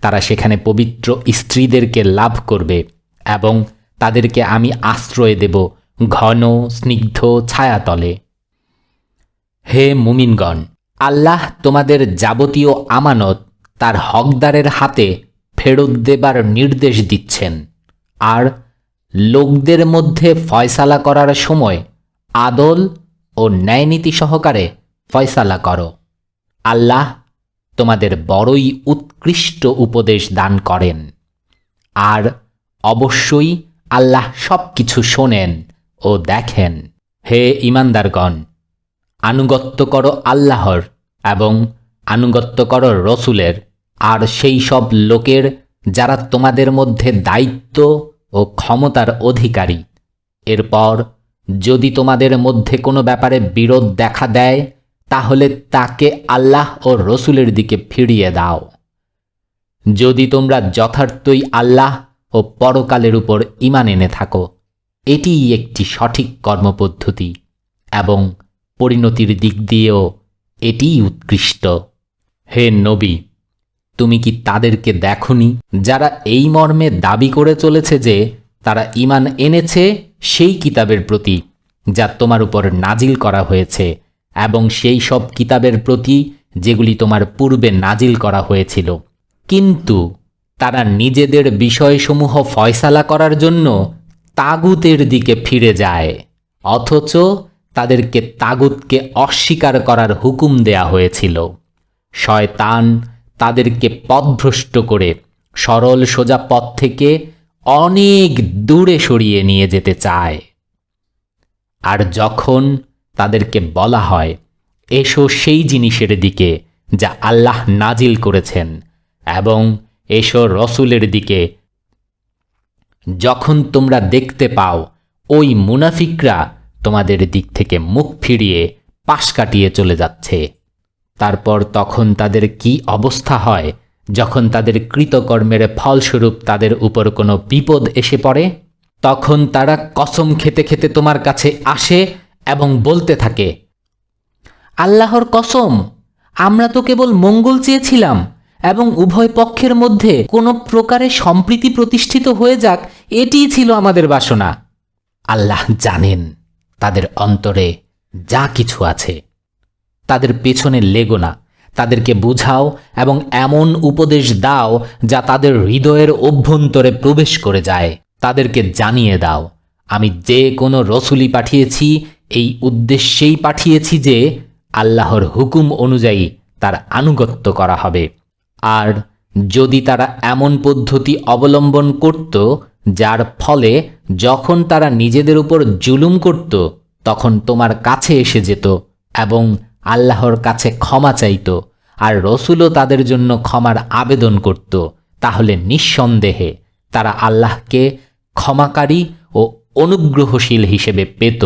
S1: তারা সেখানে পবিত্র স্ত্রীদেরকে লাভ করবে এবং তাদেরকে আমি আশ্রয় দেব ঘন স্নিগ্ধ ছায়াতলে। হে মুমিনগণ, আল্লাহ তোমাদের যাবতীয় আমানত তার হকদারের হাতে ফেরত দেবার নির্দেশ দিচ্ছেন। আর লোকদের মধ্যে ফয়সালা করার সময় আদল ও ন্যায়নীতি সহকারে ফয়সালা করো। আল্লাহ তোমাদের বড়ই উৎকৃষ্ট উপদেশ দান করেন। আর অবশ্যই আল্লাহ সব কিছু শোনেন ও দেখেন। হে ঈমানদারগণ, আনুগত্য করো আল্লাহর এবং আনুগত্য করো রসুলের আর সেই সব লোকের যারা তোমাদের মধ্যে দায়িত্ব ও ক্ষমতার অধিকারী। এরপর যদি তোমাদের মধ্যে কোনো ব্যাপারে বিরোধ দেখা দেয় তাহলে তাকে আল্লাহ ও রসুলের দিকে ফিরিয়ে দাও। যদি তোমরা যথার্থই আল্লাহ ও পরকালের উপর ঈমান এনে থাকো, এটিই একটি সঠিক কর্মপদ্ধতি এবং পরিণতির দিক দিয়েও এটিই উৎকৃষ্ট। হে নবী, তুমি কি তাদেরকে দেখনি যারা এই মর্মে দাবি করে চলেছে যে তারা ঈমান এনেছে সেই কিতাবের প্রতি যা তোমার উপর নাজিল করা হয়েছে এবং সেই সব কিতাবের প্রতি যেগুলি তোমার পূর্বে নাজিল করা হয়েছিল, কিন্তু তারা নিজেদের বিষয়সমূহ ফয়সালা করার জন্য তাগুতের দিকে ফিরে যায়, অথচ তাদেরকে তাগুতকে অস্বীকার করার হুকুম দেয়া হয়েছিল। শয়তান তাদেরকে পথভ্রষ্ট করে সরল সোজা পথ থেকে অনেক দূরে সরিয়ে নিয়ে যেতে চায়। আর যখন তাদেরকে বলা হয় এসো সেই জিনিসের দিকে যা আল্লাহ নাজিল করেছেন এবং এসো রসুলের দিকে, যখন তোমরা দেখতে পাও ওই মুনাফিকরা তোমাদের দিক থেকে মুখ ফিরিয়ে পাশ কাটিয়ে চলে যাচ্ছে, তারপর তখন তাদের কি অবস্থা হয় যখন তাদের কৃতকর্মের ফলস্বরূপ তাদের উপর কোনো বিপদ এসে পড়ে? তখন তারা কসম খেতে খেতে তোমার কাছে আসে এবং বলতে থাকে, আল্লাহর কসম, আমরা তো কেবল মঙ্গল চেয়েছিলাম এবং উভয় পক্ষের মধ্যে কোনো প্রকারে সম্প্রীতি প্রতিষ্ঠিত হয়ে যাক, এটিই ছিল আমাদের বাসনা। আল্লাহ জানেন তাদের অন্তরে যা কিছু আছে। তাদের পেছনে লেগো না, তাদেরকে বুঝাও এবং এমন উপদেশ দাও যা তাদের হৃদয়ের অভ্যন্তরে প্রবেশ করে যায়। তাদেরকে জানিয়ে দাও, আমি যে কোনো রসুলই পাঠিয়েছি এই উদ্দেশ্যেই পাঠিয়েছি যে আল্লাহর হুকুম অনুযায়ী তার আনুগত্য করা হবে। আর যদি তারা এমন পদ্ধতি অবলম্বন করত যার ফলে যখন তারা নিজেদের উপর জুলুম করত তখন তোমার কাছে এসে যেত এবং আল্লাহর কাছে ক্ষমা চাইত আর রসুলও তাদের জন্য ক্ষমার আবেদন করত, তাহলে নিঃসন্দেহে তারা আল্লাহকে ক্ষমাকারী ও অনুগ্রহশীল হিসেবে পেত।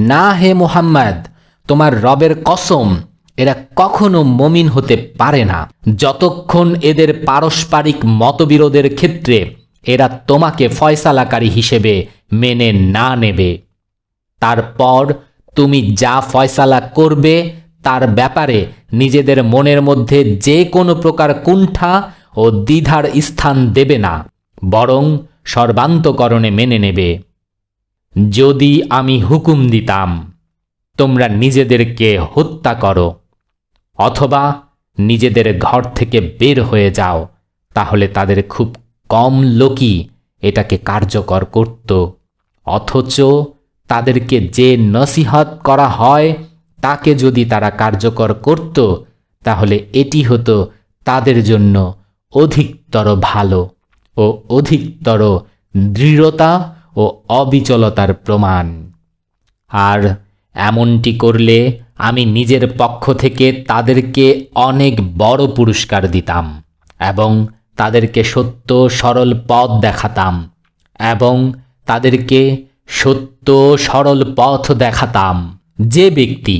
S1: না হে মুহাম্মদ, তোমার রবের কসম, এরা কখনো মমিন হতে পারে না যতক্ষণ এদের পারস্পরিক মতবিরোধের ক্ষেত্রে এরা তোমাকে ফয়সালাকারী হিসেবে মেনে না নেবে। তারপর তুমি যা ফয়সালা করবে তার ব্যাপারে নিজেদের মনের মধ্যে যে কোনো প্রকার কুণ্ঠা ও দ্বিধার স্থান দেবে না, বরং সর্বান্তকরণে মেনে নেবে। যদি আমি হুকুম দিতাম তোমরা নিজেদেরকে হত্যা করো অথবা নিজেদের ঘর থেকে বের হয়ে যাও, তাহলে তাদের খুব কম লোকই এটাকে কার্যকর করত। অথচ তাদেরকে যে নসিহত করা হয় তাকে যদি তারা কার্যকর করত, তাহলে এটি হতো তাদের জন্য অধিকতর ভালো ও অধিকতর দৃঢ়তা ও অবিচলতার প্রমাণ। আর এমনটি করলে আমি নিজের পক্ষ থেকে তাদেরকে অনেক বড় পুরস্কার দিতাম এবং তাদেরকে সত্য সরল পথ দেখাতাম যে ব্যক্তি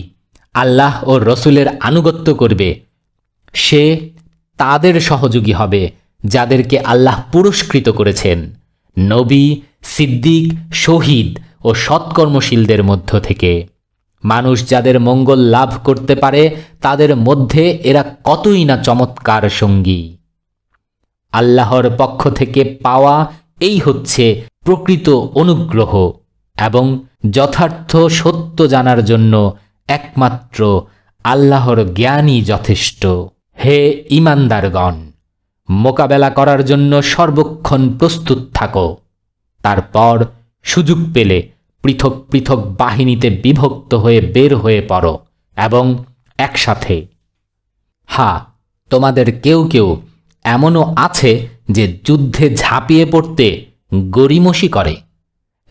S1: আল্লাহ ও রসুলের আনুগত্য করবে সে তাদের সহযোগী হবে যাদেরকে আল্লাহ পুরস্কৃত করেছেন, নবী, সিদ্দিক, শহীদ ও সৎকর্মশীলদের মধ্য থেকে। মানুষ যাদের মঙ্গল লাভ করতে পারে তাদের মধ্যে এরা কতই না চমৎকার সঙ্গী। আল্লাহর পক্ষ থেকে পাওয়া এই হচ্ছে প্রকৃত অনুগ্রহ এবং যথার্থ সত্য জানার জন্য একমাত্র আল্লাহর জ্ঞানই যথেষ্ট। হে ঈমানদারগণ, মোকাবেলা করার জন্য সর্বক্ষণ প্রস্তুত থাকো। তারপর সুযোগ পেলে পৃথক পৃথক বাহিনীতে বিভক্ত হয়ে বের হয়ে পড়ো এবং একসাথে। তোমাদের কেউ কেউ এমনও আছে যে যুদ্ধে ঝাঁপিয়ে পড়তে গড়িমসি করে।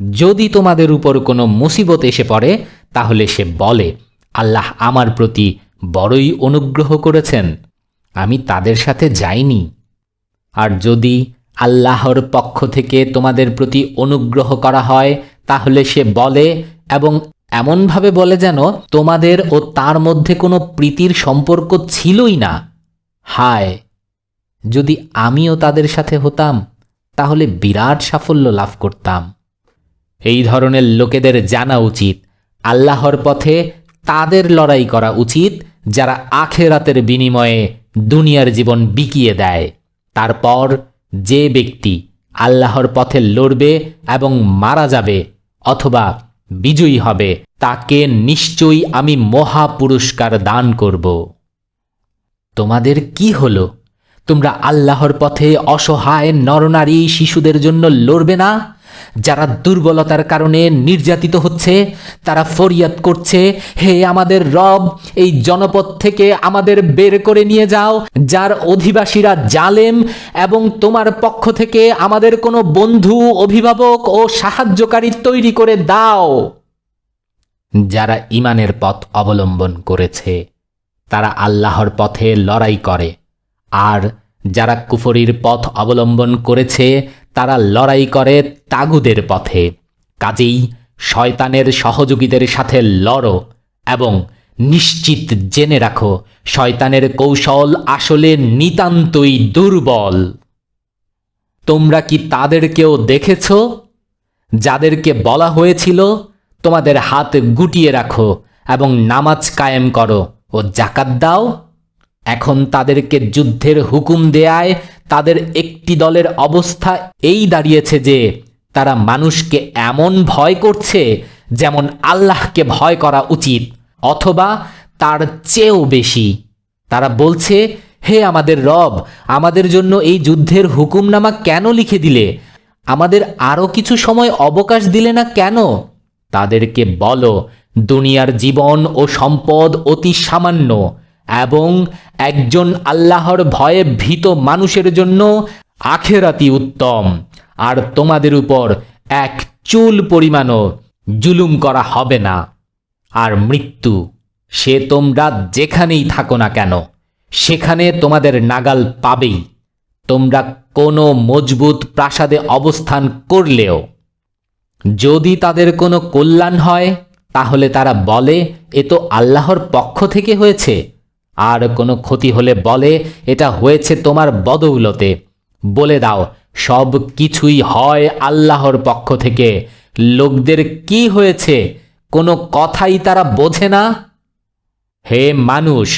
S1: যদি তোমাদের উপর কোনো মুসিবত এসে পড়ে তাহলে সে বলে, আল্লাহ আমার প্রতি বড়ই অনুগ্রহ করেছেন, আমি তাদের সাথে যাইনি। আর যদি আল্লাহর পক্ষ থেকে তোমাদের প্রতি অনুগ্রহ করা হয় তাহলে সে বলে, এবং এমনভাবে বলে যেন তোমাদের ও তার মধ্যে কোনো প্রীতির সম্পর্ক ছিলই না, হায় যদি আমিও তাদের সাথে হতাম তাহলে বিরাট সাফল্য লাভ করতাম। এই ধরনের লোকেদের জানা উচিত আল্লাহর পথে তাদের লড়াই করা উচিত যারা আখিরাতের বিনিময়ে দুনিয়ার জীবন বিকিয়ে দেয়। তারপর যে ব্যক্তি আল্লাহর পথে লড়বে এবং মারা যাবে অথবা বিজয়ী হবে তাকে নিশ্চয়ই আমি মহা পুরস্কার দান করব। তোমাদের কি হলো? তোমরা আল্লাহর পথে অসহায় নরনারী শিশুদের জন্য লড়বে না? যারা দুর্বলতার কারণে নির্যাতিত হচ্ছে তারা ফরিয়াদ করছে, হে আমাদের রব, এই জনপদ থেকে আমাদের বের করে নিয়ে যাও যার অধিবাসীরা জালেম, এবং তোমার পক্ষ থেকে আমাদের কোনো বন্ধু, অভিভাবক ও সাহায্যকারী তৈরি করে দাও। যারা ঈমানের পথ অবলম্বন করেছে তারা আল্লাহর পথে লড়াই করে, আর যারা কুফরির পথ অবলম্বন করেছে তারা লড়াই করে তাগুদের পথে। কাজেই শয়তানের সহযোগীদের সাথে লড়ো এবং নিশ্চিত জেনে রাখো শয়তানের কৌশল আসলে নিতান্তই দুর্বল। তোমরা কি তাদেরকেও দেখেছ যাদেরকে বলা হয়েছিল তোমাদের হাত গুটিয়ে রাখো এবং নামাজ কায়েম করো ও যাকাত দাও? এখন তাদেরকে যুদ্ধের হুকুম দেয়ায় তাদের একটি দলের অবস্থা এই দাঁড়িয়েছে যে তারা মানুষকে এমন ভয় করছে যেমন আল্লাহকে ভয় করা উচিত, অথবা তার চেয়েও বেশি। তারা বলছে, হে আমাদের রব, আমাদের জন্য এই যুদ্ধের হুকুমনামা কেন লিখে দিলে? আমাদের আরও কিছু সময় অবকাশ দিলে না কেন? তাদেরকে বলো, দুনিয়ার জীবন ও সম্পদ অতি সামান্য, এবং একজন আল্লাহর ভয়ে ভীত মানুষের জন্য আখিরাতই উত্তম। আর তোমাদের উপর এক চুল পরিমাণও জুলুম করা হবে না। আর মৃত্যু, সে তোমরা যেখানেই থাকো না কেন সেখানে তোমাদের নাগাল পাবেই, তোমরা কোনো মজবুত প্রাসাদে অবস্থান করলেও। যদি তাদের কোনো কল্যাণ হয় তাহলে তারা বলে, এ তো আল্লাহর পক্ষ থেকে হয়েছে, আর কোনো ক্ষতি হলে বলে, এটা হয়েছে তোমার বদৌলতে, বলে দাও সব কিছুই হয় আল্লাহর পক্ষ থেকে। লোকদের কি হয়েছে, কোনো কথাই তারা বোঝে না? হে মানুষ,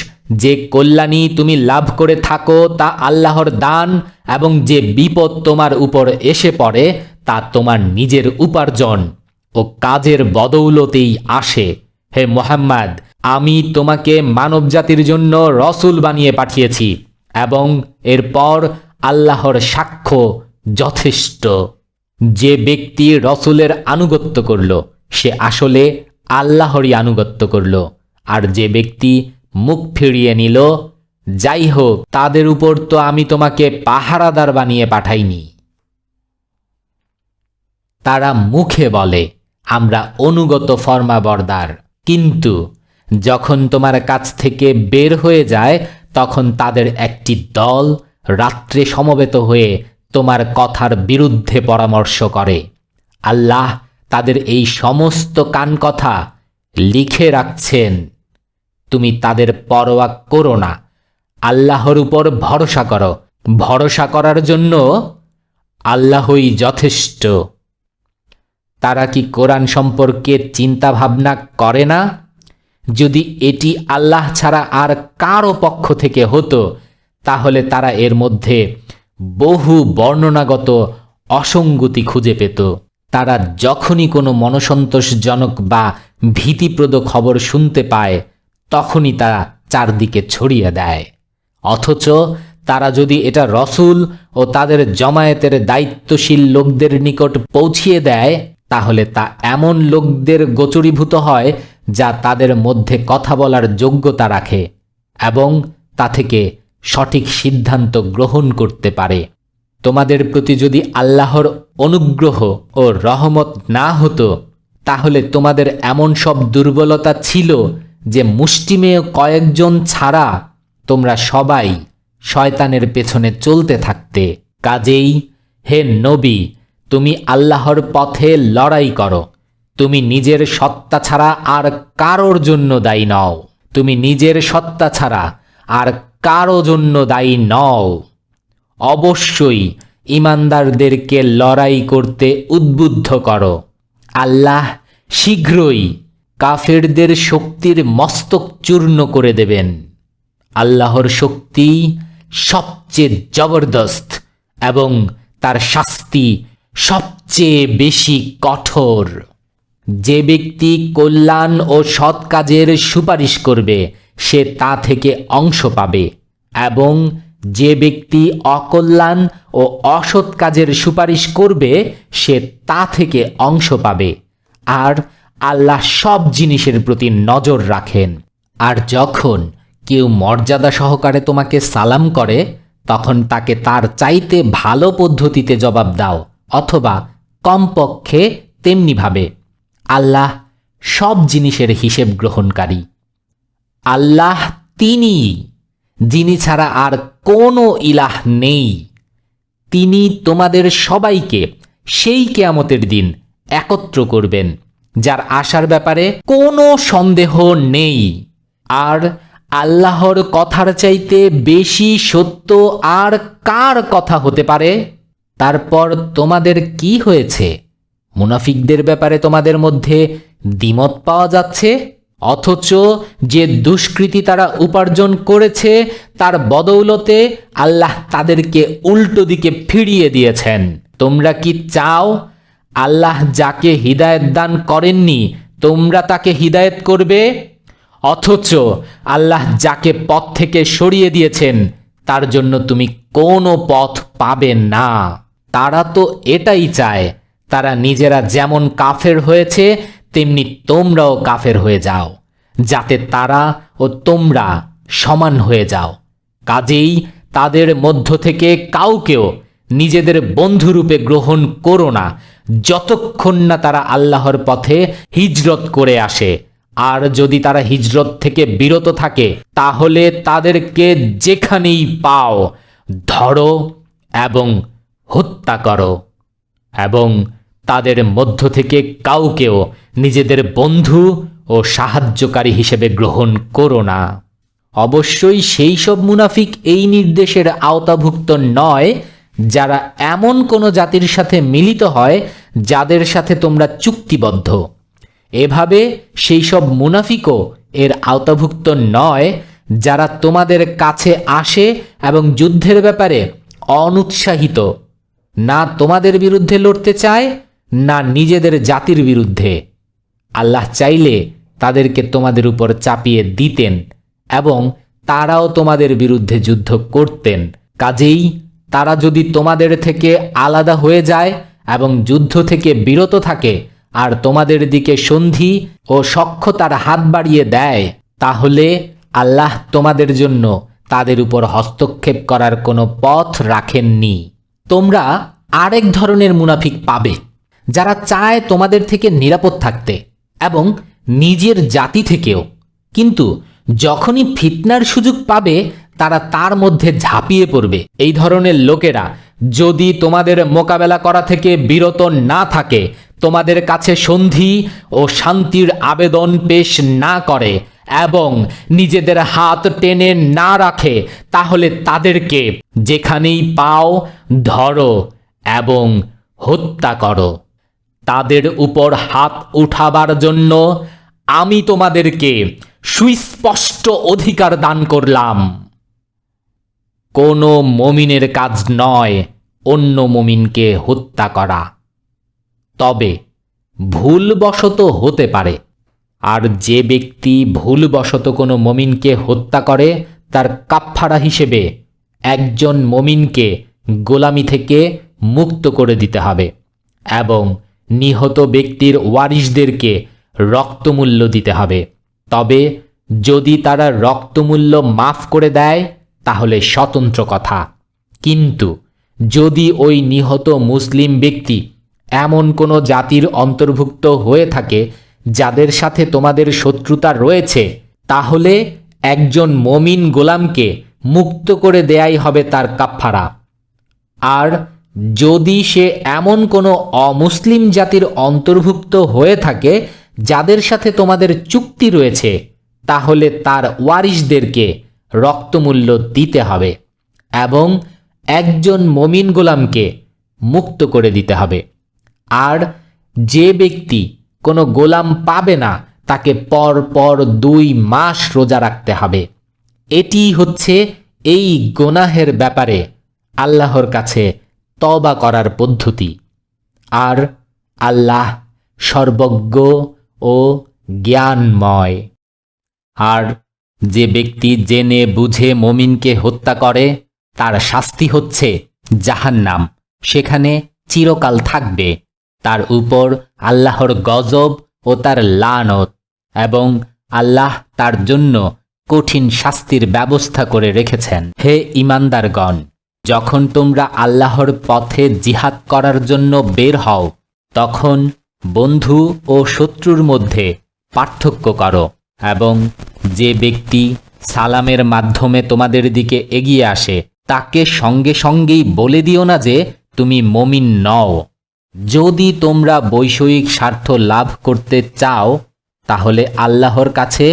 S1: যে কল্যাণী তুমি লাভ করে থাকো তা আল্লাহর দান, এবং যে বিপদ তোমার উপর এসে পড়ে তা তোমার নিজের উপার্জন ও কাজের বদৌলতেই আসে। হে মুহাম্মদ, আমি তোমাকে মানবজাতির জন্য রসুল বানিয়ে পাঠিয়েছি, এবং এরপর আল্লাহর সাক্ষ্য যথেষ্ট। যে ব্যক্তি রসুলের আনুগত্য করল সে আসলে আল্লাহরই আনুগত্য করল, আর যে ব্যক্তি মুখ ফিরিয়ে নিল, যাই হোক, তাদের উপর তো আমি তোমাকে পাহারাদার বানিয়ে পাঠাইনি। তারা মুখে বলে আমরা অনুগত ফরমাবরদার, কিন্তু যখন তোমার কাছ থেকে বের হয়ে যায় তখন তাদের একটি দল রাত্রে সমবেত হয়ে তোমার কথার বিরুদ্ধে পরামর্শ করে। আল্লাহ তাদের এই সমস্ত কানকথা লিখে রাখছেন। তুমি তাদের পরোয়া করো না, আল্লাহর উপর ভরসা করো। ভরসা করার জন্য আল্লাহই যথেষ্ট। তারা কি কোরআন সম্পর্কে চিন্তা ভাবনা করে না? যদি এটি আল্লাহ ছাড়া আর কারো পক্ষ থেকে হতো তাহলে তারা এর মধ্যে বহু বর্ণনাগত অসঙ্গতি খুঁজে পেত। তারা যখনই কোনো মনসন্তোষজনক বা ভীতিপ্রদ খবর শুনতে পায় তখনই তারা চারদিকে ছড়িয়ে দেয়। অথচ তারা যদি এটা রসুল ও তাদের জমায়েতের দায়িত্বশীল লোকদের নিকট পৌঁছিয়ে দেয় তাহলে তা এমন লোকদের গোচরীভূত হয় যা তাদের মধ্যে কথা বলার যোগ্যতা রাখে এবং তা থেকে সঠিক সিদ্ধান্ত গ্রহণ করতে পারে। তোমাদের প্রতি যদি আল্লাহর অনুগ্রহ ও রহমত না হতো তাহলে তোমাদের এমন সব দুর্বলতা ছিল যে মুষ্টিমেয় কয়েকজন ছাড়া তোমরা সবাই শয়তানের পেছনে চলতে থাকতে। কাজেই হে নবী, তুমি আল্লাহর পথে লড়াই করো। তুমি নিজের সত্তা ছাড়া আর কারোর জন্য দায়ী নও। তুমি নিজের সত্তা ছাড়া আর কারো জন্য দায়ী নও। অবশ্যই ঈমানদারদেরকে লড়াই করতে উদ্বুদ্ধ করো। আল্লাহ শীঘ্রই কাফেরদের শক্তির মস্তক চূর্ণ করে দেবেন। আল্লাহর শক্তি সবচেয়ে জবরদস্ত এবং তার শাস্তি সবচেয়ে বেশি কঠোর। যে ব্যক্তি কল্যাণ ও সৎ কাজের সুপারিশ করবে সে তা থেকে অংশ পাবে, এবং যে ব্যক্তি অকল্যাণ ও অসৎ কাজের সুপারিশ করবে সে তা থেকে অংশ পাবে। আর আল্লাহ সব জিনিসের প্রতি নজর রাখেন। আর যখন কেউ মর্যাদা সহকারে তোমাকে সালাম করে তখন তাকে তার চাইতে ভালো পদ্ধতিতে জবাব দাও, অথবা কমপক্ষে তেমনিভাবে। আল্লাহ সব জিনিসের হিসেব গ্রহণকারী। আল্লাহ তিনি, যিনি ছাড়া আর কোনো ইলাহ নেই। তিনি তোমাদের সবাইকে সেই কিয়ামতের দিন একত্র করবেন যার আসার ব্যাপারে কোনো সন্দেহ নেই। আর আল্লাহর কথার চাইতে বেশি সত্য আর কার কথা হতে পারে? তারপর তোমাদের কি হয়েছে? মুনাফিকদের ব্যাপারে তোমাদের মধ্যে দ্বিমত পাওয়া যাচ্ছে, অথচ যে দুষ্কৃতি তারা উপার্জন করেছে তার বদৌলতে আল্লাহ তাদেরকে উল্টো দিকে ফিরিয়ে দিয়েছেন। তোমরা কি চাও আল্লাহ যাকে হিদায়েত দান করেননি তোমরা তাকে হিদায়েত করবে? অথচ আল্লাহ যাকে পথ থেকে সরিয়ে দিয়েছেন তার জন্য তুমি কোনো পথ পাবে না। তারা তো এটাই চায়, তারা নিজেরা যেমন কাফের হয়েছে তেমনি তোমরাও কাফের হয়ে যাও, যাতে তারা ও তোমরা সমান হয়ে যাও। কাজেই তাদের মধ্য থেকে কাউকেও নিজেদের বন্ধুরূপে গ্রহণ করো না যতক্ষণ না তারা আল্লাহর পথে হিজরত করে আসে। আর যদি তারা হিজরত থেকে বিরত থাকে তাহলে তাদেরকে যেখানেই পাও ধরো এবং হত্যা করো, এবং তাদের মধ্য থেকে কাউকেও নিজেদের বন্ধু ও সাহায্যকারী হিসেবে গ্রহণ করো না। অবশ্যই সেই সব মুনাফিক এই নির্দেশের আওতাভুক্ত নয় যারা এমন কোনো জাতির সাথে মিলিত হয় যাদের সাথে তোমরা চুক্তিবদ্ধ। এভাবে সেই সব মুনাফিকও এর আওতাভুক্ত নয় যারা তোমাদের কাছে আসে এবং যুদ্ধের ব্যাপারে অনুৎসাহিত, না তোমাদের বিরুদ্ধে লড়তে চায় না নিজেদের জাতির বিরুদ্ধে। আল্লাহ চাইলে তাদেরকে তোমাদের উপর চাপিয়ে দিতেন এবং তারাও তোমাদের বিরুদ্ধে যুদ্ধ করতেন। কাজেই তারা যদি তোমাদের থেকে আলাদা হয়ে যায় এবং যুদ্ধ থেকে বিরত থাকে আর তোমাদের দিকে সন্ধি ও সখ্যতার হাত বাড়িয়ে দেয়, তাহলে আল্লাহ তোমাদের জন্য তাদের উপর হস্তক্ষেপ করার কোনো পথ রাখেননি। তোমরা আরেক ধরনের মুনাফিক পাবে যারা চায় তোমাদের থেকে নিরাপদ থাকতে এবং নিজের জাতি থেকেও, কিন্তু যখনই ফিতনার সুযোগ পাবে তারা তার মধ্যে ঝাঁপিয়ে পড়বে। এই ধরনের লোকেরা যদি তোমাদের মোকাবেলা করা থেকে বিরত না থাকে, তোমাদের কাছে সন্ধি ও শান্তির আবেদন পেশ না করে এবং নিজেদের হাত টেনে না রাখে, তাহলে তাদেরকে যেখানেই পাও ধরো এবং হত্যা করো। তাদের উপর হাত উঠাবার জন্য আমি তোমাদেরকে সুস্পষ্ট অধিকার দান করলাম। কোনো মুমিনের কাজ নয় অন্য মুমিনকে হত্যা করা, তবে ভুলবশত হতে পারে। আর যে ব্যক্তি ভুলবশত কোনো মুমিনকে হত্যা করে তার কাফফারা হিসেবে একজন মুমিনকে গোলামি থেকে মুক্ত করে দিতে হবে এবং নিহত ব্যক্তির ওয়ারিশদেরকে রক্তমূল্য দিতে হবে। তবে যদি তারা রক্তমূল্য মাফ করে দেয় তাহলে স্বতন্ত্র কথা। কিন্তু যদি ওই নিহত মুসলিম ব্যক্তি এমন কোনো জাতির অন্তর্ভুক্ত হয়ে থাকে যাদের সাথে তোমাদের শত্রুতা রয়েছে, তাহলে একজন মুমিন গোলামকে মুক্ত করে দেয়াই হবে তার কাফফারা। আর যদি সে এমন কোনো অমুসলিম জাতির অন্তর্ভুক্ত হয়ে থাকে যাদের সাথে তোমাদের চুক্তি রয়েছে, তাহলে তার ওয়ারিশদেরকে রক্তমূল্য দিতে হবে এবং একজন মুমিন গোলামকে মুক্ত করে দিতে হবে। আর যে ব্যক্তি কোনো গোলাম পাবে না তাকে পর পর 2 মাস রোজা রাখতে হবে। এটি হচ্ছে এই গুনাহের ব্যাপারে আল্লাহর কাছে তওবা করার পদ্ধতি। আর আল্লাহ সর্বজ্ঞ ও জ্ঞানময়। আর যে ব্যক্তি জেনে বুঝে মুমিনকে হত্যা করে তার শাস্তি হচ্ছে জাহান্নাম, সেখানে চিরকাল থাকবে। তার উপর আল্লাহর গজব ও তার লানত, এবং আল্লাহ তার জন্য কঠিন শাস্তির ব্যবস্থা করে রেখেছেন। হে ঈমানদারগণ, যখন তোমরা আল্লাহর পথে জিহাদ করার জন্য বের হও তখন বন্ধু ও শত্রুর মধ্যে পার্থক্য করো, এবং যে ব্যক্তি সালামের মাধ্যমে তোমাদের দিকে এগিয়ে আসে তাকে সঙ্গে সঙ্গেই বলে দিও না যে তুমি মুমিন নও। যদি তোমরা বৈষয়িক স্বার্থ লাভ করতে চাও তাহলে আল্লাহর কাছে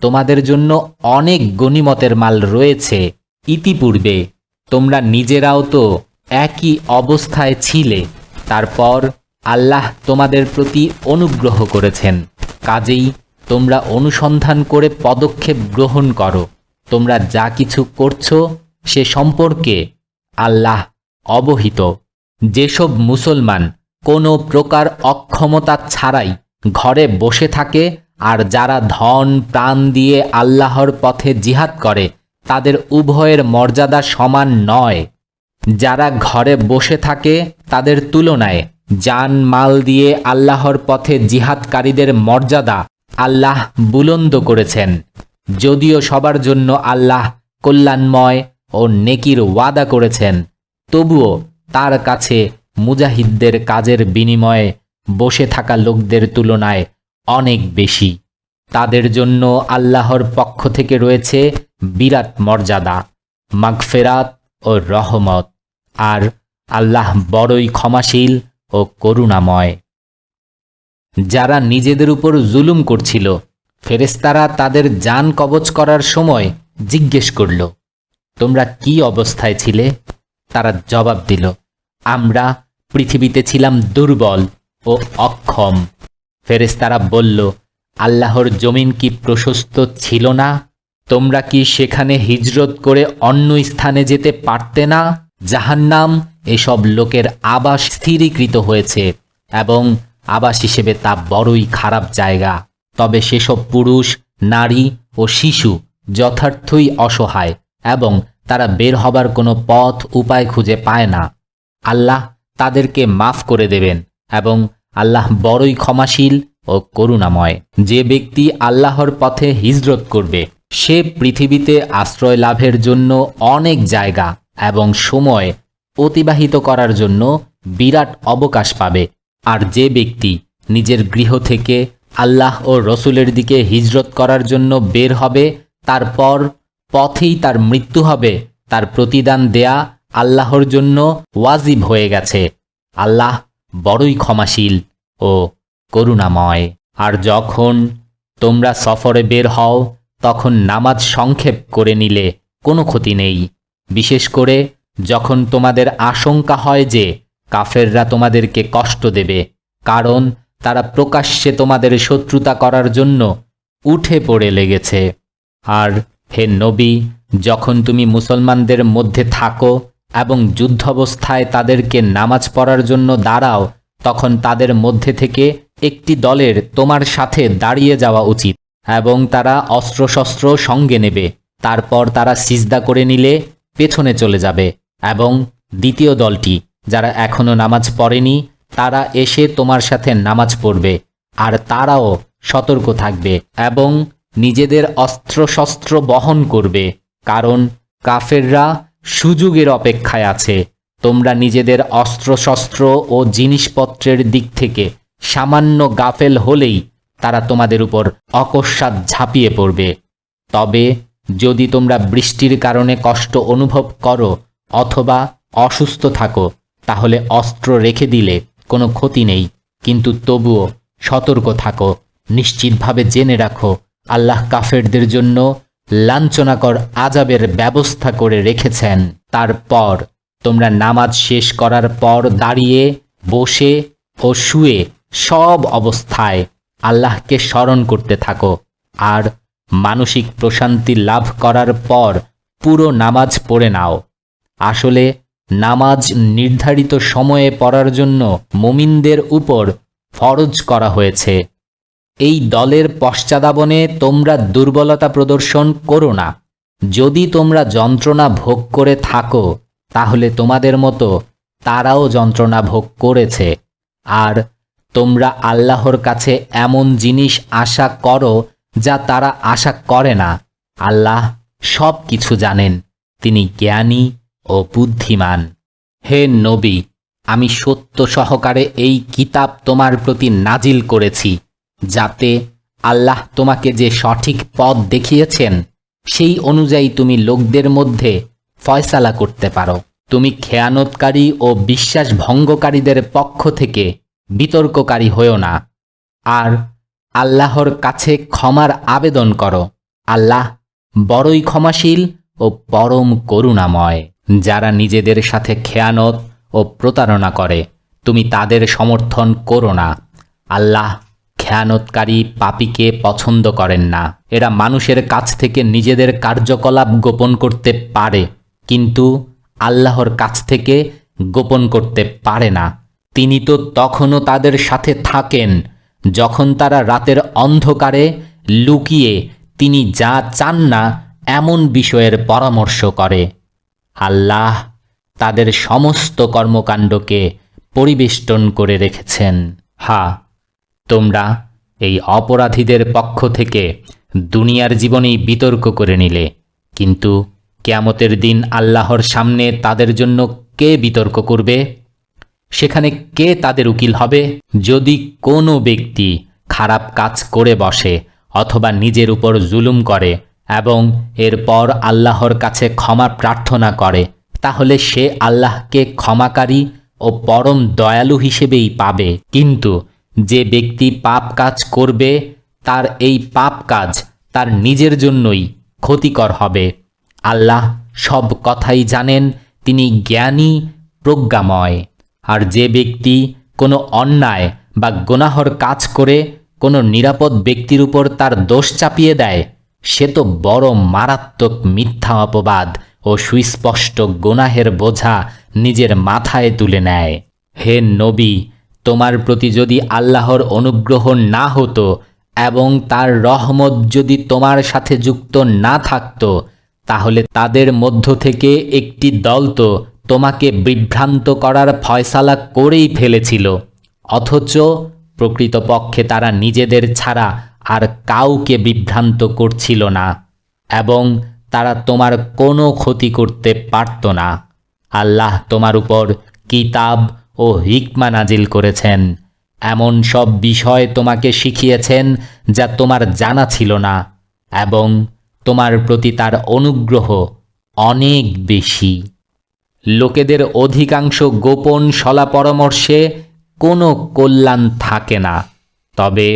S1: তোমাদের জন্য অনেক গনিমতের মাল রয়েছে। ইতিপূর্বে তোমরা নিজেরাও তো একই অবস্থায় ছিলে, তারপর আল্লাহ তোমাদের প্রতি অনুগ্রহ করেছেন। কাজেই তোমরা অনুসন্ধান করে পদক্ষেপ গ্রহণ করো। তোমরা যা কিছু করছো সে সম্পর্কে আল্লাহ অবহিত। যেসব মুসলমান কোনো প্রকার অক্ষমতা ছাড়াই ঘরে বসে থাকে আর যারা ধন প্রাণ দিয়ে আল্লাহর পথে জিহাদ করে তাদের উভয়ের মর্যাদা সমান নয়। যারা ঘরে বসে থাকে তাদের তুলনায় জান মাল দিয়ে আল্লাহর পথে জিহাদকারীদের মর্যাদা আল্লাহ বুলন্দ করেছেন। যদিও সবার জন্য আল্লাহ কল্যাণময় ও নেকির ওয়াদা করেছেন, তবুও তার কাছে মুজাহিদদের কাজের বিনিময়ে বসে থাকা লোকদের তুলনায় অনেক বেশি। তাদের জন্য আল্লাহর পক্ষ থেকে রয়েছে বিরাট মর্যাদা, মাগফিরাত ও রহমত। আর আল্লাহ বড়ই ক্ষমাশীল ও করুণাময়। যারা নিজেদের উপর জুলুম করছিল, ফেরেশতারা তাদের জান কবজ করার সময় জিজ্ঞেস করল, তোমরা কি অবস্থায় ছিলে? তারা জবাব দিল, আমরা পৃথিবীতে ছিলাম দুর্বল ও অক্ষম। ফেরেশতারা বলল, আল্লাহর জমিন কি প্রশস্ত ছিল না? তোমরা কি সেখানে হিজরত করে অন্য স্থানে যেতে পারতে না? জাহান্নাম এসব লোকের আবাস স্থিরীকৃত হয়েছে এবং আবাস হিসেবে তা বড়ই খারাপ জায়গা। তবে সেসব পুরুষ, নারী ও শিশু যথার্থই অসহায় এবং তারা বের হবার কোনো পথ উপায় খুঁজে পায় না। আল্লাহ তাদেরকে মাফ করে দেবেন এবং আল্লাহ বড়ই ক্ষমাশীল ও করুণাময়। যে ব্যক্তি আল্লাহর পথে হিজরত করবে সে পৃথিবীতে আশ্রয় লাভের জন্য অনেক জায়গা এবং সময় অতিবাহিত করার জন্য বিরাট অবকাশ পাবে। আর যে ব্যক্তি নিজের গৃহ থেকে আল্লাহ ও রসুলের দিকে হিজরত করার জন্য বের হবে, তারপর পথেই তার মৃত্যু হবে, তার প্রতিদান দেয়া আল্লাহর জন্য ওয়াজিব হয়ে গেছে। আল্লাহ বড়ই ক্ষমাশীল ও করুণাময়। আর যখন তোমরা সফরে বের হও তখন নামাজ সংক্ষেপ করে নিলে কোনো ক্ষতি নেই, বিশেষ করে যখন তোমাদের আশঙ্কা হয় যে কাফেররা তোমাদেরকে কষ্ট দেবে, কারণ তারা প্রকাশ্যে তোমাদের শত্রুতা করার জন্য উঠে পড়ে লেগেছে। আর হে নবী, যখন তুমি মুসলমানদের মধ্যে থাকো এবং যুদ্ধাবস্থায় তাদেরকে নামাজ পড়ার জন্য দাঁড়াও, তখন তাদের মধ্যে থেকে একটি দলের তোমার সাথে দাঁড়িয়ে যাওয়া উচিত এবং তারা অস্ত্রশস্ত্র সঙ্গে নেবে। তারপর তারা সিজদা করে নিলে পেছনে চলে যাবে এবং দ্বিতীয় দলটি যারা এখনো নামাজ পড়েনি তারা এসে তোমার সাথে নামাজ পড়বে, আর তারাও সতর্ক থাকবে এবং নিজেদের অস্ত্রশস্ত্র বহন করবে, কারণ কাফেররা সুযোগের অপেক্ষায় আছে। তোমরা নিজেদের অস্ত্রশস্ত্র ও জিনিসপত্রের দিক থেকে সামান্য গাফেল হলেই তারা তোমাদের উপর অকস্মাৎ ঝাঁপিয়ে পড়বে। তবে যদি তোমরা বৃষ্টির কারণে কষ্ট অনুভব করো অথবা অসুস্থ থাকো তাহলে অস্ত্র রেখে দিলে কোনো ক্ষতি নেই, কিন্তু তবুও সতর্ক থাকো। নিশ্চিতভাবে জেনে রাখো আল্লাহ কাফেরদের জন্য লাঞ্ছনাকর আযাবের ব্যবস্থা করে রেখেছেন। তারপর তোমরা নামাজ শেষ করার পর দাঁড়িয়ে, বসে ও শুয়ে সব অবস্থায় আল্লাহকে স্মরণ করতে থাকো, আর মানসিক প্রশান্তি লাভ করার পর পুরো নামাজ পড়ে নাও। আসলে নামাজ নির্ধারিত সময়ে পড়ার জন্য মুমিনদের উপর ফরজ করা হয়েছে। এই দলের পশ্চাদাবনে তোমরা দুর্বলতা প্রদর্শন করো না। যদি তোমরা যন্ত্রণা ভোগ করে থাকো তাহলে তোমাদের মতো তারাও যন্ত্রণা ভোগ করেছে। আর তোমরা আল্লাহর কাছে এমন জিনিস আশা করো যা তারা আশা করে না। আল্লাহ সব কিছু জানেন, তিনি জ্ঞানী ও বুদ্ধিমান। হে নবী, আমি সত্য সহকারে এই কিতাব তোমার প্রতি নাজিল করেছি, যাতে আল্লাহ তোমাকে যে সঠিক পথ দেখিয়েছেন সেই অনুযায়ী তুমি লোকদের মধ্যে ফয়সালা করতে পারো। তুমি খেয়ানতকারী ও বিশ্বাস ভঙ্গকারীদের পক্ষ থেকে বিতর্ককারী হও না, আর আল্লাহর কাছে ক্ষমার আবেদন করো। আল্লাহ বড়ই ক্ষমাশীল ও পরম করুণাময়। যারা নিজেদের সাথে খেয়ানত ও প্রতারণা করে তুমি তাদের সমর্থন করো না। আল্লাহ খেয়ানতকারী পাপীকে পছন্দ করেন না। এরা মানুষের কাছ থেকে নিজেদের কার্যকলাপ গোপন করতে পারে, কিন্তু আল্লাহর কাছ থেকে গোপন করতে পারে না। তিনি তো তখনও তাদের সাথে থাকেন যখন তারা রাতের অন্ধকারে লুকিয়ে তিনি যা চান না এমন বিষয়ের পরামর্শ করে। আল্লাহ তাদের সমস্ত কর্মকাণ্ডকে পরিবেষ্টন করে রেখেছেন। হ্যাঁ, তোমরা এই অপরাধীদের পক্ষ থেকে দুনিয়ার জীবনেই বিতর্ক করে নিলে, কিন্তু কিয়ামতের দিন আল্লাহর সামনে তাদের জন্য কে বিতর্ক করবে? সেখানে কে তাদের উকিল হবে? যদি কোনো ব্যক্তি খারাপ কাজ করে বসে অথবা নিজের উপর জুলুম করে এবং এরপর আল্লাহর কাছে ক্ষমা প্রার্থনা করে, তাহলে সে আল্লাহকে ক্ষমাকারী ও পরম দয়ালু হিসেবেই পাবে। কিন্তু যে ব্যক্তি পাপ কাজ করবে তার এই পাপ কাজ তার নিজের জন্যই ক্ষতিকর হবে। আল্লাহ সব কথাই জানেন, তিনি জ্ঞানী, প্রজ্ঞাময়। আর যে ব্যক্তি কোনো অন্যায় বা গুনাহর কাজ করে কোনো নিরাপদ ব্যক্তির উপর তার দোষ চাপিয়ে দেয়, সে তো বড় মারাত্মক মিথ্যা অপবাদ ও সুস্পষ্ট গুনাহের বোঝা নিজের মাথায় তুলে নেয়। হে নবী, তোমার প্রতি যদি আল্লাহর অনুগ্রহ না হতো এবং তার রহমত যদি তোমার সাথে যুক্ত না থাকতো, তাহলে তাদের মধ্য থেকে একটি দল তো তোমাকে বিভ্রান্ত করার ফয়সালা করেই ফেলেছিল, অথচ প্রকৃতপক্ষে তারা নিজেদের ছাড়া আর কাউকে বিভ্রান্ত করছিল না এবং তারা তোমার কোনো ক্ষতি করতে পারত না। আল্লাহ তোমার উপর কিতাব ও হিকমা নাজিল করেছেন, এমন সব বিষয় তোমাকে শিখিয়েছেন যা তোমার জানা ছিল না, এবং তোমার প্রতি তার অনুগ্রহ অনেক বেশি। লোকেদের অধিকাংশ গোপন সলা পরামর্শে কোনো কল্যাণ থাকে না, তবে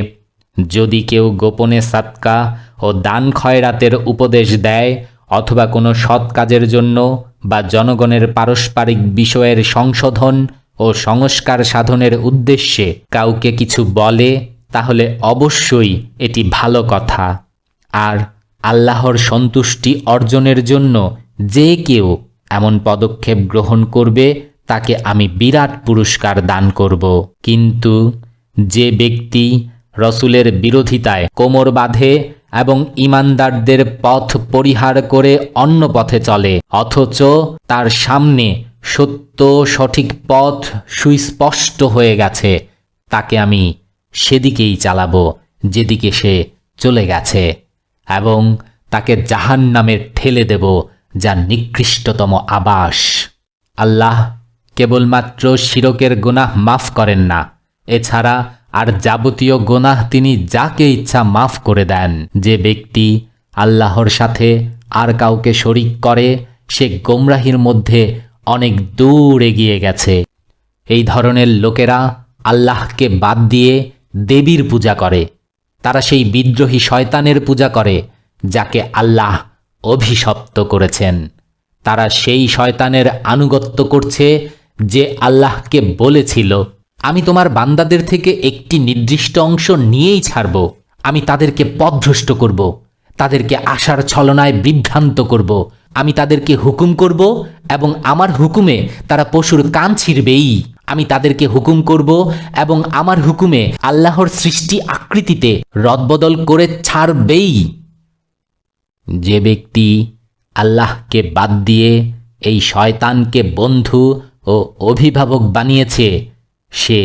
S1: যদি কেউ গোপনে সাদকা ও দান খয়রাতের উপদেশ দেয় অথবা কোনো সৎ কাজের জন্য বা জনগণের পারস্পরিক বিষয়ের সংশোধন ও সংস্কার সাধনের উদ্দেশ্যে কাউকে কিছু বলে, তাহলে অবশ্যই এটি ভালো কথা। আর আল্লাহর সন্তুষ্টি অর্জনের জন্য যে কেউ এমন পদক্ষেপ গ্রহণ করবে তাকে আমি বিরাট পুরস্কার দান করব। কিন্তু যে ব্যক্তি রসুলের বিরোধিতায় কোমর বাঁধে এবং ঈমানদারদের পথ পরিহার করে অন্য পথে চলে, অথচ তার সামনে সত্য সঠিক পথ সুস্পষ্ট হয়ে গেছে, তাকে আমি সেদিকেই চালাবো যেদিকে সে চলে গেছে, এবং তাকে জাহান্নামে ঠেলে দেব, যা নিকৃষ্টতম আবাস। আল্লাহ কেবলমাত্র শিরকের গুনাহ মাফ করেন না, এছাড়া আর যাবতীয় গুনাহ তিনি যাকে ইচ্ছা মাফ করে দেন। যে ব্যক্তি আল্লাহর সাথে আর কাউকে শরিক করে সে গোমরাহির মধ্যে অনেক দূর এগিয়ে গেছে। এই ধরনের লোকেরা আল্লাহকে বাদ দিয়ে দেবীর পূজা করে। তারা সেই বিদ্রোহী শয়তানের পূজা করে যাকে আল্লাহ অভিশপ্ত করেছেন। তারা সেই শয়তানের আনুগত্য করছে যে আল্লাহকে বলেছিল, আমি তোমার বান্দাদের থেকে একটি নির্দিষ্ট অংশ নিয়েই ছাড়ব, আমি তাদেরকে পথভ্রষ্ট করব, তাদেরকে আশার ছলনায় বিভ্রান্ত করব, আমি তাদেরকে হুকুম করব এবং আমার হুকুমে তারা পশুর কান ছিঁড়বেই, আমি তাদেরকে হুকুম করব এবং আমার হুকুমে আল্লাহর সৃষ্টি আকৃতিতে রদবদল করে ছাড়বেই। যে ব্যক্তি আল্লাহকে বাদ দিয়ে এই শয়তানকে বন্ধু ও অভিভাবক বানিয়েছে, সে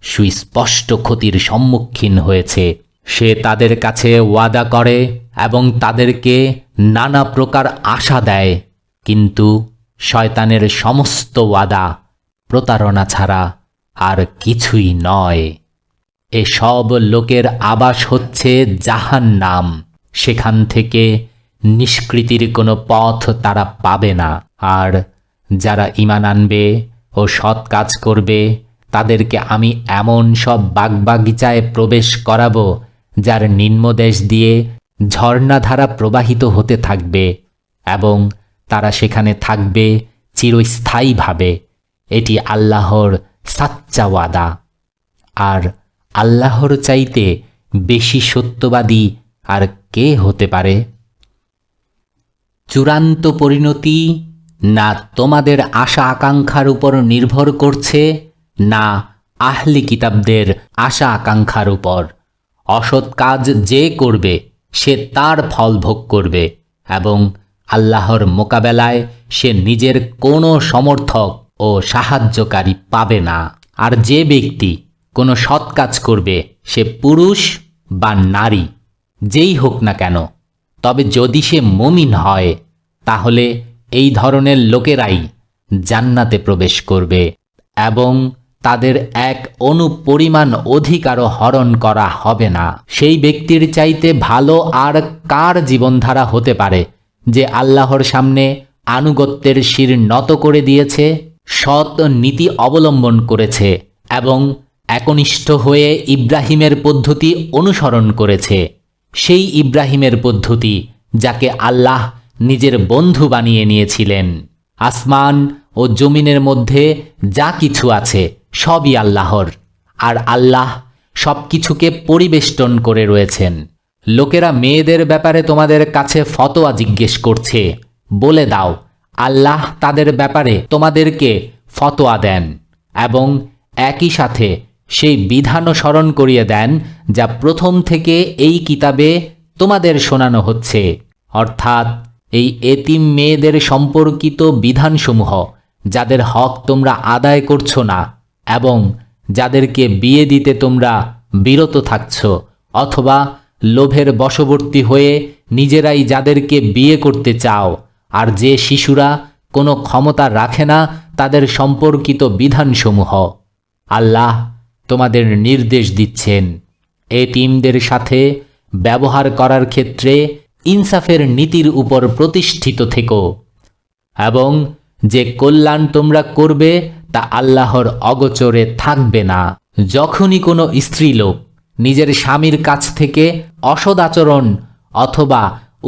S1: সুস্পষ্ট ক্ষতির সম্মুখীন হয়েছে। সে তাদের কাছে ওয়াদা করে এবং তাদেরকে নানা প্রকার আশা দেয়, কিন্তু শয়তানের সমস্ত ওয়াদা প্রতারণা ছাড়া আর কিছুই নয়। এসব লোকের আবাস হচ্ছে জাহান্নাম, সেখান থেকে নিষ্কৃতির কোনো পথ তারা পাবে না। আর যারা ঈমান আনবে ও সৎ কাজ করবে তাদেরকে আমি এমন সব বাগবাগিচায় প্রবেশ করাবো যার নিম্নদেশ দিয়ে ঝর্ণাধারা প্রবাহিত হতে থাকবে এবং তারা সেখানে থাকবে চিরস্থায়ীভাবে। এটি আল্লাহর সাচ্চা ওয়াদা। আর আল্লাহর চাইতে বেশি সত্যবাদী আর কে হতে পারে? চূড়ান্ত পরিণতি না তোমাদের আশা আকাঙ্ক্ষার উপর নির্ভর করছে, না আহলি কিতাবদের আশা আকাঙ্ক্ষার উপর। অসৎ কাজ যে করবে সে তার ফল ভোগ করবে এবং আল্লাহর মোকাবেলায় সে নিজের কোনো সমর্থক ও সাহায্যকারী পাবে না। আর যে ব্যক্তি কোনো সৎ কাজ করবে সে পুরুষ বা নারী যেই হোক না কেন, তবে যদি সে মুমিন হয় তাহলে এই ধরনের লোকেরাই জান্নাতে প্রবেশ করবে এবং তাদের এক অনুপরিমাণ অধিকারও হরণ করা হবে না। সেই ব্যক্তির চাইতে ভালো আর কার জীবনধারা হতে পারে যে আল্লাহর সামনে আনুগত্যের শির নত করে দিয়েছে, সৎ নীতি অবলম্বন করেছে এবং একনিষ্ঠ হয়ে ইব্রাহিমের পদ্ধতি অনুসরণ করেছে, সেই ইব্রাহিমের পদ্ধতি যাকে আল্লাহ নিজের বন্ধু বানিয়ে নিয়েছিলেন। আসমান ও ও জমিনের মধ্যে যা কিছু আছে সবই আল্লাহর, আর আল্লাহ সব কিছুকে পরিবেষ্টন করে রয়েছেন। লোকেরা মেয়েদের ব্যাপারে তোমাদের কাছে ফতোয়া জিজ্ঞেস করছে, বলে দাও আল্লাহ তাদের ব্যাপারে তোমাদেরকে ফতোয়া দেন এবং একই সাথে সেই বিধানও স্মরণ করিয়ে দেন যা প্রথম থেকে এই কিতাবে তোমাদের শোনানো হচ্ছে, অর্থাৎ এই এতিম মেয়েদের সম্পর্কিত বিধানসমূহ যাদের হক তোমরা আদায় করছো না এবং যাদেরকে বিয়ে দিতে তোমরা বিরত থাকছ, অথবা লোভের বশবর্তী হয়ে নিজেরাই যাদেরকে বিয়ে করতে চাও, আর যে শিশুরা কোনো ক্ষমতা রাখে না তাদের সম্পর্কিত বিধানসমূহ। আল্লাহ তোমাদের নির্দেশ দিচ্ছেন, এতিমদের সাথে ব্যবহার করার ক্ষেত্রে ইনসাফের নীতির উপর প্রতিষ্ঠিত থেকো এবং যে কল্যাণ তোমরা করবে তা আল্লাহর অগোচরে থাকবে না। যখনই কোনো স্ত্রীলোক নিজের স্বামীর কাছ থেকে অসদাচরণ অথবা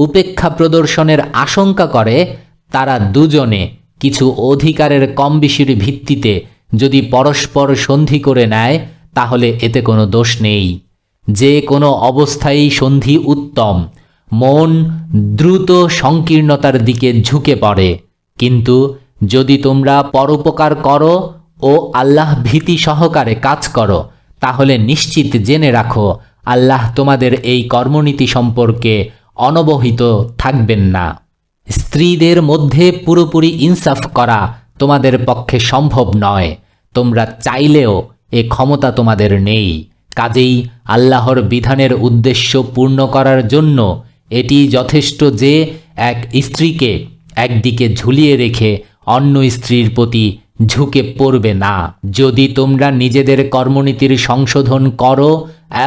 S1: উপেক্ষা প্রদর্শনের আশঙ্কা করে, তারা দুজনে কিছু অধিকারের কম বেশির ভিত্তিতে যদি পরস্পর সন্ধি করে নেয় তাহলে এতে কোনো দোষ নেই। যে কোনো অবস্থায় সন্ধি উত্তম। মন দ্রুত সংকীর্ণতার দিকে ঝুঁকে পড়ে, কিন্তু যদি তোমরা পরোপকার করো ও আল্লাহ ভীতি সহকারে কাজ করো তাহলে নিশ্চিত জেনে রাখো আল্লাহ তোমাদের এই কর্মনীতি সম্পর্কে অনবহিত থাকবেন না। স্ত্রীদের মধ্যে পুরোপুরি ইনসাফ করা তোমাদের পক্ষে সম্ভব নয়, তোমরা চাইলেও এ ক্ষমতা তোমাদের নেই। কাজেই আল্লাহর বিধানের উদ্দেশ্য পূর্ণ করার জন্য এটি যথেষ্ট যে এক স্ত্রীকে একদিকে ঝুলিয়ে রেখে অন্য স্ত্রীর প্রতি ঝুঁকে পড়বে না। যদি তোমরা নিজেদের কর্মনীতির সংশোধন করো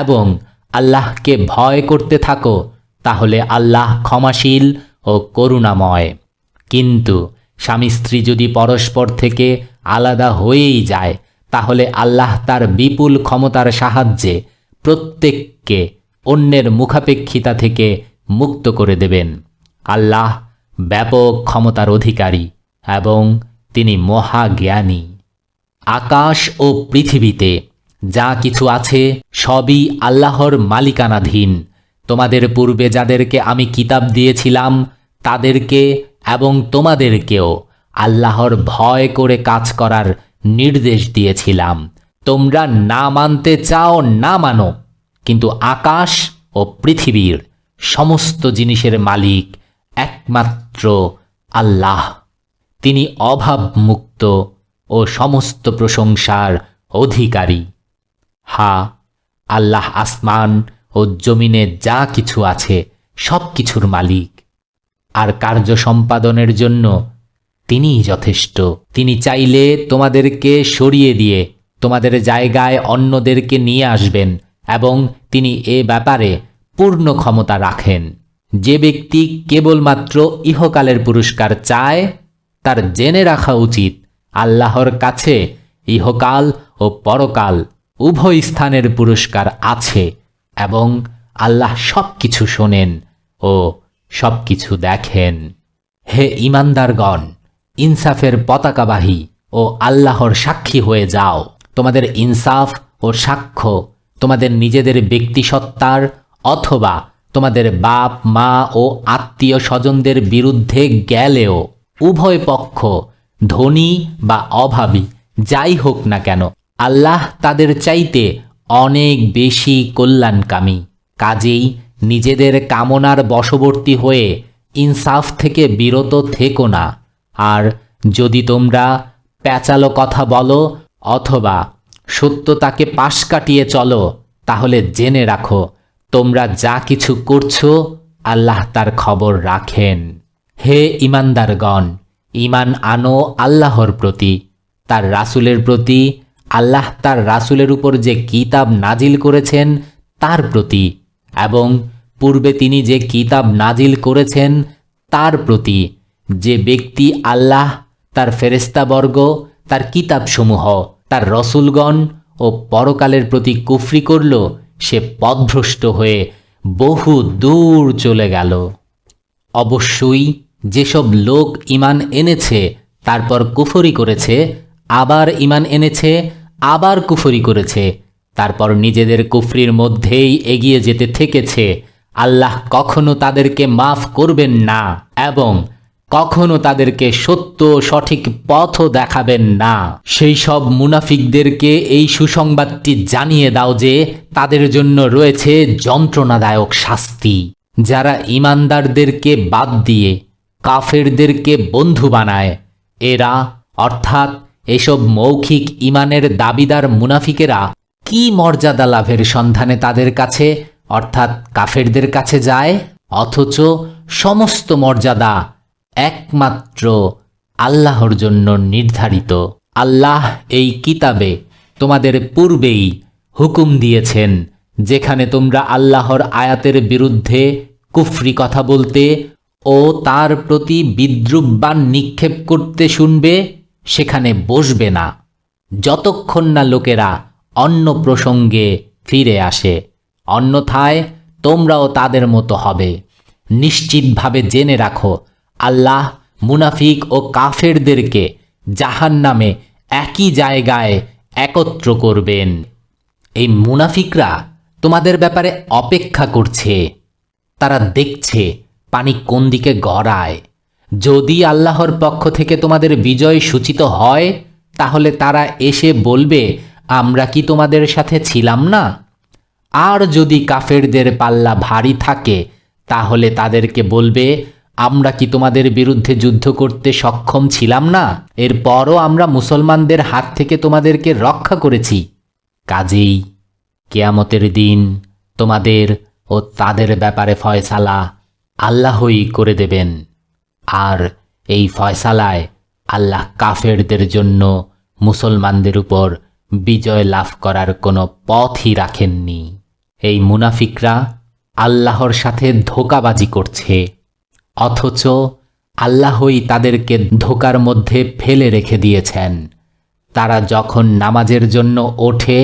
S1: এবং আল্লাহকে ভয় করতে থাকো তাহলে আল্লাহ ক্ষমাশীল ও করুণাময়। কিন্তু স্বামী স্ত্রী যদি পরস্পর থেকে আলাদা হয়েই যায় তাহলে আল্লাহ তার বিপুল ক্ষমতার সাহায্যে প্রত্যেককে অন্যের মুখাপেক্ষিতা থেকে মুক্ত করে দেবেন। আল্লাহ ব্যাপক ক্ষমতার অধিকারী এবং তিনি মহাজ্ঞানী। আকাশ ও পৃথিবীতে যা কিছু আছে সবই আল্লাহর মালিকানাধীন। তোমাদের পূর্বে যাদেরকে আমি কিতাব দিয়েছিলাম তাদেরকে এবং তোমাদেরকেও আল্লাহর ভয় করে কাজ করার নির্দেশ দিয়েছিলাম। তোমরা না মানতে চাও না মানো, কিন্তু আকাশ ও পৃথিবীর সমস্ত জিনিসের মালিক একমাত্র আল্লাহ। তিনি অভাবমুক্ত ও সমস্ত প্রশংসার অধিকারী। হ্যাঁ, আল্লাহ আসমান ও জমিনে যা কিছু আছে সব কিছুর মালিক, আর কার্য সম্পাদনের জন্য তিনিই যথেষ্ট। তিনি চাইলে তোমাদেরকে সরিয়ে দিয়ে তোমাদের জায়গায় অন্যদেরকে নিয়ে আসবেন এবং তিনি এ ব্যাপারে পূর্ণ ক্ষমতা রাখেন। যে ব্যক্তি কেবলমাত্র ইহকালের পুরস্কার চায় তার জেনে রাখা উচিত আল্লাহর কাছে ইহকাল ও পরকাল উভয় স্থানের পুরস্কার আছে এবং আল্লাহ সব কিছু শোনেন ও সব কিছু দেখেন। হে ঈমানদারগণ, ইনসাফের পতাকাবাহী ও আল্লাহর সাক্ষী হয়ে যাও। তোমাদের ইনসাফ ও সাক্ষ্য তোমাদের নিজেদের ব্যক্তিসত্তার অথবা তোমাদের বাপ মা ও আত্মীয় স্বজনদের বিরুদ্ধে গেলেও উভয় পক্ষ ধনী বা অভাবী যাই হোক না কেন আল্লাহ তাদের চাইতে অনেক বেশি কল্যাণকামী। কাজেই নিজেদের কামনার বশবর্তী হয়ে ইনসাফ থেকে বিরত থেকো না। আর যদি তোমরা প্যাচালো কথা বলো অথবা সত্যতাকে পাশ কাটিয়ে চলো তাহলে জেনে রাখো তোমরা যা কিছু করছো আল্লাহ তার খবর রাখেন। হে ঈমানদারগণ, ঈমান আনো আল্লাহর প্রতি, তার রাসূলের প্রতি, আল্লাহ তার রাসূলের উপর যে কিতাব নাজিল করেছেন তার প্রতি এবং পূর্বে তিনি যে কিতাব নাজিল করেছেন তার প্রতি। যে ব্যক্তি আল্লাহ, তার ফেরেশতাবর্গ, তার কিতাবসমূহ, তার রসুলগণ ও পরকালের প্রতি কুফরি করল সে পথভ্রষ্ট হয়ে বহু দূর চলে গেল। অবশ্যই যেসব লোক ঈমান এনেছে তারপর কুফরি করেছে, আবার ঈমান এনেছে, আবার কুফরি করেছে, তারপর নিজেদের কুফরির মধ্যেই এগিয়ে যেতে থেকেছে, আল্লাহ কখনো তাদেরকে মাফ করবেন না এবং কখনো তাদেরকে সত্য সঠিক পথও দেখাবেন না। সেই সব মুনাফিকদেরকে এই সুসংবাদটি জানিয়ে দাও যে তাদের জন্য রয়েছে যন্ত্রণাদায়ক শাস্তি। যারা ঈমানদারদেরকে বাদ দিয়ে কাফেরদেরকে বন্ধু বানায়, এরা অর্থাৎ এসব মৌখিক ঈমানের দাবিদার মুনাফিকেরা কি মর্যাদা লাভের সন্ধানে তাদের কাছে অর্থাৎ কাফেরদের কাছে যায়, অথচ সমস্ত মর্যাদা একমাত্র আল্লাহর জন্য নির্ধারিত। আল্লাহ এই কিতাবে তোমাদের পূর্বেই হুকুম দিয়েছেন, যেখানে তোমরা আল্লাহর আয়াতের বিরুদ্ধে কুফরি কথা বলতে ও তার প্রতি বিদ্রূপবাণ নিক্ষেপ করতে শুনবে, সেখানে বসবে না যতক্ষণ না লোকেরা অন্য প্রসঙ্গে ফিরে আসে, অন্যথায় তোমরাও তাদের মতো হবে। নিশ্চিতভাবে জেনে রাখো, আল্লাহ মুনাফিক ও কাফেরদেরকে জাহান্নামে একই জায়গায় একত্র করবেন। এই মুনাফিকরা তোমাদের ব্যাপারে অপেক্ষা করছে, তারা দেখছে পানি কোন দিকে গড়ায়। যদি আল্লাহর পক্ষ থেকে তোমাদের বিজয় সূচিত হয়, তাহলে তারা এসে বলবে, আমরা কি তোমাদের সাথে ছিলাম না? আর যদি কাফেরদের পাল্লা ভারী থাকে, তাহলে তাদেরকে বলবে, আমরা কি তোমাদের বিরুদ্ধে যুদ্ধ করতে সক্ষম ছিলাম না? এরপরও আমরা মুসলমানদের হাত থেকে তোমাদেরকে রক্ষা করেছি। কাজেই কিয়ামতের দিন তোমাদের ও তাদের ব্যাপারে ফয়সালা আল্লাহই করে দেবেন। আর এই ফয়সালায় আল্লাহ কাফেরদের জন্য মুসলমানদের উপর বিজয় লাভ করার কোনো পথই রাখেননি। এই মুনাফিকরা আল্লাহর সাথে ধোঁকাবাজি করছে, অথচ আল্লাহই তাদেরকে ধোঁকার মধ্যে ফেলে রেখে দিয়েছেন। তারা যখন নামাজের জন্য ওঠে,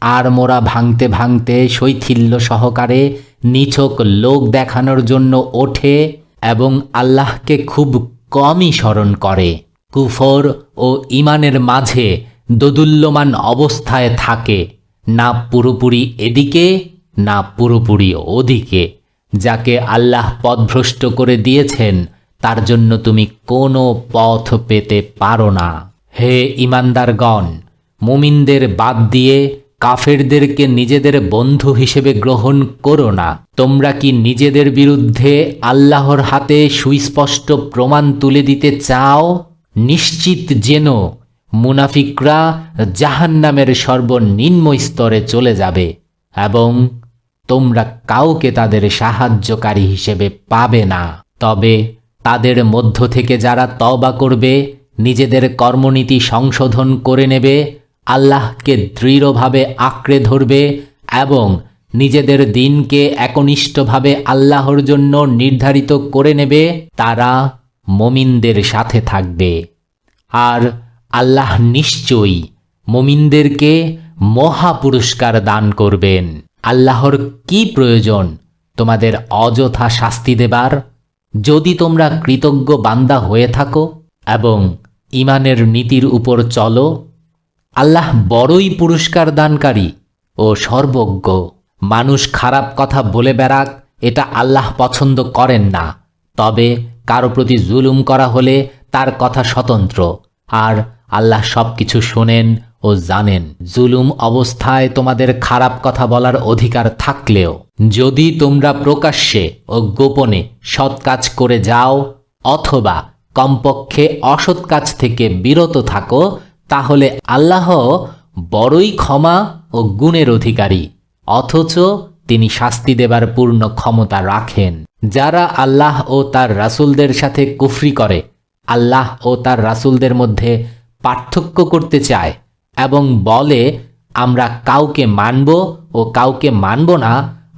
S1: আর মোরা ভাঙতে ভাঙতে শৈথিল্য সহকারে নিছক লোক দেখানোর জন্য ওঠে এবং আল্লাহকে খুব কমই স্মরণ করে, কুফর ও ঈমানের মাঝে দোদুল্যমান অবস্থায় থাকে, না পুরোপুরি এদিকে না পুরোপুরি ওদিকে। যাকে আল্লাহ পথভ্রষ্ট করে দিয়েছেন, তার জন্য তুমি কোনো পথ পেতে পারো না। হে ঈমানদারগণ, মুমিনদের বাদ দিয়ে কাফেরদেরকে নিজেদের বন্ধু হিসেবে গ্রহণ করো না। তোমরা কি নিজেদের বিরুদ্ধে আল্লাহর হাতে সুস্পষ্ট প্রমাণ তুলে দিতে চাও? নিশ্চিত যেন মুনাফিকরা জাহান্নামের সর্বনিম্ন স্তরে চলে যাবে এবং তোমরা কাউকে তাদের সাহায্যকারী হিসেবে পাবে না। তবে তাদের মধ্য থেকে যারা তওবা করবে, নিজেদের কর্মনীতি সংশোধন করে নেবে, আল্লাহকে দৃঢ়ভাবে আঁকড়ে ধরবে এবং নিজেদের দিনকে একনিষ্ঠভাবে আল্লাহর জন্য নির্ধারিত করে নেবে, তারা মুমিনদের সাথে থাকবে। আর আল্লাহ নিশ্চয়ই মুমিনদেরকে মহা পুরস্কার দান করবেন। আল্লাহর কি প্রয়োজন তোমাদের অযথা শাস্তি দেবার? যদি তোমরা কৃতজ্ঞ বান্দা হয়ে থাকো এবং ঈমানের নীতির উপর চলো, আল্লাহ বড়ই পুরস্কার দানকারী ও সর্বজ্ঞ। মানুষ খারাপ কথা বলে বেড়াক, এটা আল্লাহ পছন্দ করেন না। তবে কারো প্রতি জুলুম করা হলে তার কথা স্বতন্ত্র, আর আল্লাহ সব কিছু শোনেন ও জানেন। জুলুম অবস্থায় তোমাদের খারাপ কথা বলার অধিকার থাকলেও যদি তোমরা প্রকাশ্যে ও গোপনে সৎ কাজ করে যাও অথবা কমপক্ষে অসৎ কাজ থেকে বিরত থাকো, তাহলে আল্লাহ বড়ই ক্ষমা ও গুণের অধিকারী, অথচ তিনি শাস্তি দেবার পূর্ণ ক্ষমতা রাখেন। যারা আল্লাহ ও তার রাসূলদের সাথে কুফরি করে, আল্লাহ ও তার রাসূলদের মধ্যে পার্থক্য করতে চায় এবং বলে আমরা কাউকে মানব ও কাউকে মানব না,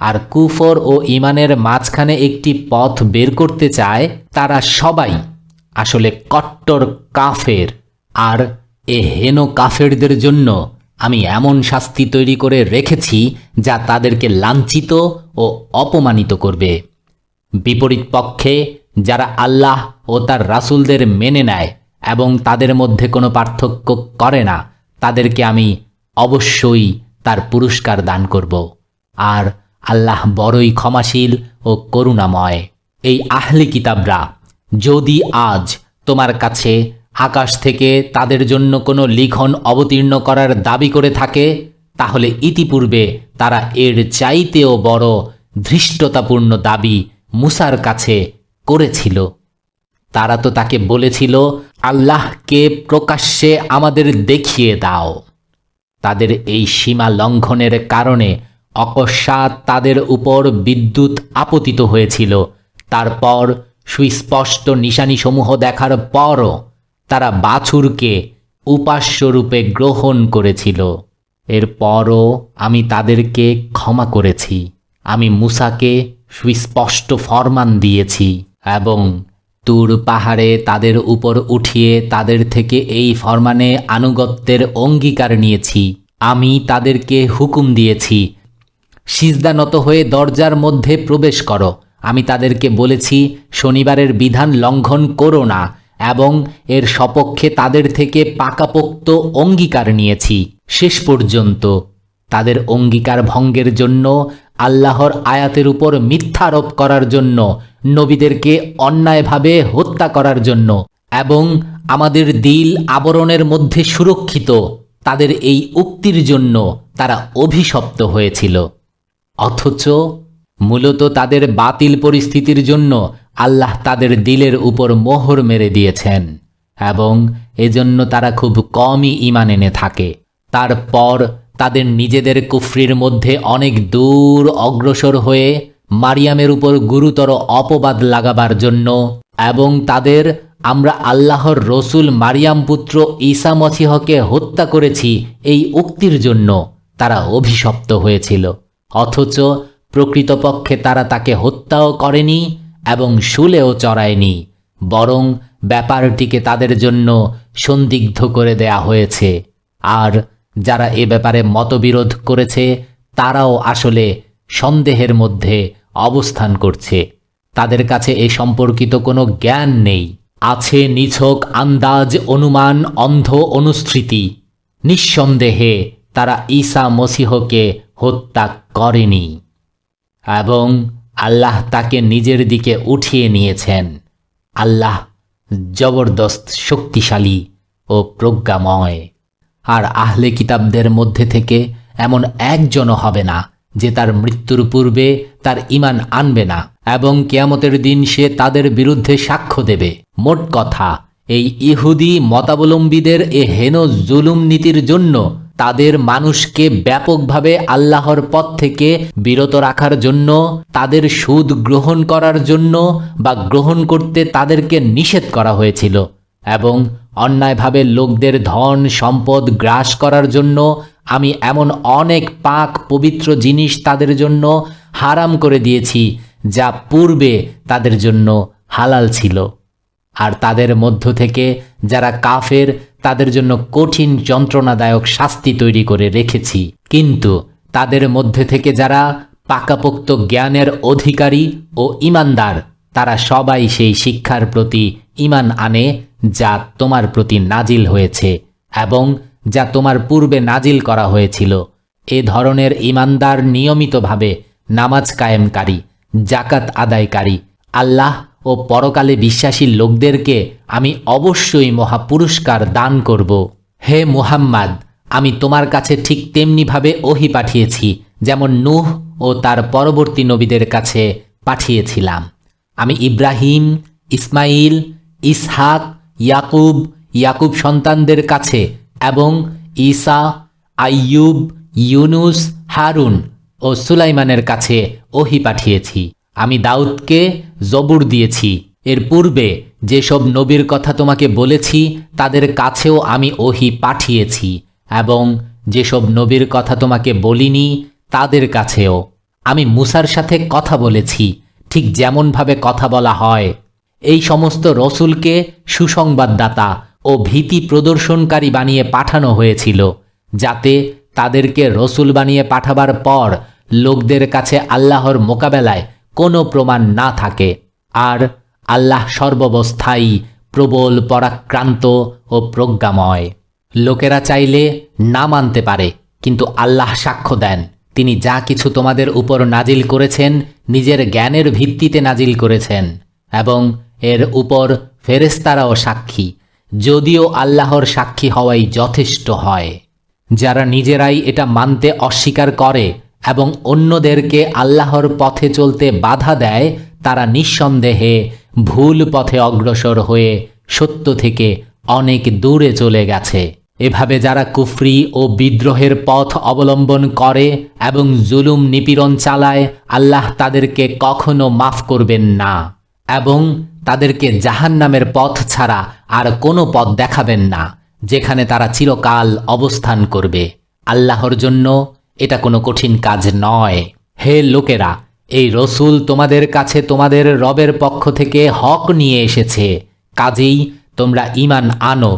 S1: আর কুফর ও ঈমানের মাঝখানে একটি পথ বের করতে চায়, তারা সবাই আসলে কট্টর কাফের। আর এ হেন কাফেরদের জন্য আমি এমন শাস্তি তৈরি করে রেখেছি যা তাদেরকে লাঞ্ছিত ও অপমানিত করবে। বিপরীত পক্ষে যারা আল্লাহ ও তার রাসূলদের মেনে নেয় এবং তাদের মধ্যে কোনো পার্থক্য করে না, তাদেরকে আমি অবশ্যই তার পুরস্কার দান করব। আর আল্লাহ বড়ই ক্ষমাশীল ও করুণাময়। এই আহলি কিতাবরা যদি আজ তোমার কাছে আকাশ থেকে তাদের জন্য কোনো লিখন অবতীর্ণ করার দাবি করে থাকে, তাহলে ইতিপূর্বে তারা এর চাইতেও বড় ধৃষ্টতাপূর্ণ দাবি মুসার কাছে করেছিল। তারা তো তাকে বলেছিল, আল্লাহকে প্রকাশ্যে আমাদের দেখিয়ে দাও। তাদের এই সীমা লঙ্ঘনের কারণে অকস্মাৎ তাদের উপর বিদ্যুৎ আপতিত হয়েছিল। তারপর সুস্পষ্ট নিশানিসমূহ দেখার পরও তারা বাছুরকে উপাস্যরূপে গ্রহণ করেছিল। এরপরও আমি তাদেরকে ক্ষমা করেছি। আমি মুসাকে সুস্পষ্ট ফরমান দিয়েছি এবং তুর পাহাড়ে তাদের উপর উঠিয়ে তাদের থেকে এই ফরমানে আনুগত্যের অঙ্গীকার নিয়েছি। আমি তাদেরকে হুকুম দিয়েছি, সিজদানত হয়ে দরজার মধ্যে প্রবেশ করো। আমি তাদেরকে বলেছি, শনিবারের বিধান লঙ্ঘন করো না, এবং এর সপক্ষে তাদের থেকে পাকাপোক্ত অঙ্গীকার নিয়েছি। শেষ পর্যন্ত তাদের অঙ্গীকার ভঙ্গের জন্য, আল্লাহর আয়াতের উপর মিথ্যারোপ করার জন্য, নবীদেরকে অন্যায়ভাবে হত্যা করার জন্য এবং আমাদের দিল আবরণের মধ্যে সুরক্ষিত তাদের এই উক্তির জন্য তারা অভিশপ্ত হয়েছিল। অথচ মূলত তাদের বাতিল পরিস্থিতির জন্য আল্লাহ তাদের দিলের উপর মোহর মেরে দিয়েছেন এবং এজন্য তারা খুব কমই ঈমান এনে থাকে। তারপর তাদের নিজেদের কুফরির মধ্যে অনেক দূর অগ্রসর হয়ে মারিয়ামের উপর গুরুতর অপবাদ লাগাবার জন্য এবং তাদের আমরা আল্লাহর রসুল মারিয়াম পুত্র ঈসা মসীহকে হত্যা করেছি এই উক্তির জন্য তারা অভিশপ্ত হয়েছিল। অথচ প্রকৃতপক্ষে তারা তাকে হত্যাও করেনি এবং শুলেও চড়ায়নি, বরং ব্যাপারটিকে তাদের জন্য সন্দিগ্ধ করে দেয়া হয়েছে। আর যারা এ ব্যাপারে মতবিরোধ করেছে তারাও আসলে সন্দেহের মধ্যে অবস্থান করছে। তাদের কাছে এ সম্পর্কিত কোনো জ্ঞান নেই। আছে নিছক আন্দাজ, অনুমান, অন্ধ অনুস্মৃতি। নিঃসন্দেহে তারা ঈসা মসীহকে হত্যা করেনি এবং আল্লাহ তাকে নিজের দিকে উঠিয়ে নিয়েছেন। আল্লাহ জবরদস্ত শক্তিশালী ও প্রজ্ঞাময়। আর আহলে কিতাবদের মধ্যে থেকে এমন একজনও হবে না যে তার মৃত্যুর পূর্বে তার ঈমান আনবে না এবং কিয়ামতের দিন সে তাদের বিরুদ্ধে সাক্ষ্য দেবে। মোট কথা, এই ইহুদি মতাবলম্বীদের এ হেন জুলুম নীতির জন্য, তাদের মানুষকে ব্যাপকভাবে আল্লাহর পথ থেকে বিরত রাখার জন্য, তাদের সুদ গ্রহণ করার জন্য বা গ্রহণ করতে তাদেরকে নিষেধ করা হয়েছিল এবং অন্যায়ভাবে লোকদের ধন সম্পদ গ্রাস করার জন্য আমি এমন অনেক পাক পবিত্র জিনিস তাদের জন্য হারাম করে দিয়েছি যা পূর্বে তাদের জন্য হালাল ছিল। আর তাদের মধ্য থেকে যারা কাফের তাদের জন্য কঠিন যন্ত্রণাদায়ক শাস্তি তৈরি করে রেখেছি। কিন্তু তাদের মধ্যে থেকে যারা পাকাপোক্ত জ্ঞানের অধিকারী ও ঈমানদার, তারা সবাই সেই শিক্ষার প্রতি ঈমান আনে যা তোমার প্রতি নাজিল হয়েছে এবং যা তোমার পূর্বে নাজিল করা হয়েছিল। এ ধরনের ঈমানদার নিয়মিতভাবে নামাজ কায়েমকারী, জাকাত আদায়কারী, আল্লাহ ও পরকালে বিশ্বাসী লোকদেরকে আমি অবশ্যই মহাপুরস্কার দান করব। হে মুহাম্মদ, আমি তোমার কাছে ঠিক তেমনিভাবে ওহী পাঠিয়েছি যেমন নূহ ও তার পরবর্তী নবীদের কাছে পাঠিয়েছিলাম। আমি ইব্রাহিম, ইসমাইল, ইসহাক, ইয়াকুব সন্তানদের কাছে এবং ঈসা, আইয়ুব, ইউনুস, হারুন ও সুলাইমানের কাছে ওহী পাঠিয়েছি। আমি দাউদকে জবুর দিয়েছি। এর পূর্বে যেসব নবীর কথা তোমাকে বলেছি তাদের কাছেও আমি ওহী পাঠিয়েছি এবং যেসব নবীর কথা তোমাকে বলিনি তাদের কাছেও। আমি মুসার সাথে কথা বলেছি ঠিক যেমনভাবে কথা বলা হয়। এই সমস্ত রসুলকে সুসংবাদদাতা ও ভীতি প্রদর্শনকারী বানিয়ে পাঠানো হয়েছিল, যাতে তাদেরকে রসুল বানিয়ে পাঠাবার পর লোকদের কাছে আল্লাহর মোকাবেলায় কোনো প্রমাণ না থাকে। আর আল্লাহ সর্বাবস্থায় প্রবল পরাক্রান্ত ও প্রজ্ঞাময়। লোকেরা চাইলে না মানতে পারে, কিন্তু আল্লাহ সাক্ষ্য দেন তিনি যা কিছু তোমাদের উপর নাজিল করেছেন নিজের জ্ঞানের ভিত্তিতে নাজিল করেছেন, এবং এর উপর ফেরেশতারাও সাক্ষী, যদিও আল্লাহর সাক্ষী হওয়াই যথেষ্ট হয়। যারা নিজেরাই এটা মানতে অস্বীকার করে এবং অন্যদেরকে আল্লাহর পথে চলতে বাধা দেয়, তারা নিঃসন্দেহে ভুল পথে অগ্রসর হয়ে সত্য থেকে অনেক দূরে চলে গেছে। এভাবে যারা কুফরি ও বিদ্রোহের পথ অবলম্বন করে এবং জুলুম নিপীড়ন চালায়, আল্লাহ তাদেরকে কখনো মাফ করবেন না এবং তাদেরকে জাহান্নামের পথ ছাড়া আর কোনো পথ দেখাবেন না, যেখানে তারা চিরকাল অবস্থান করবে। আল্লাহর জন্য এটা কোনো কঠিন কাজ নয়। হে লোকেরা, এই রসুল তোমাদের কাছে তোমাদের রবের পক্ষ থেকে হক নিয়ে এসেছে, কাজেই তোমরা ঈমান আনো,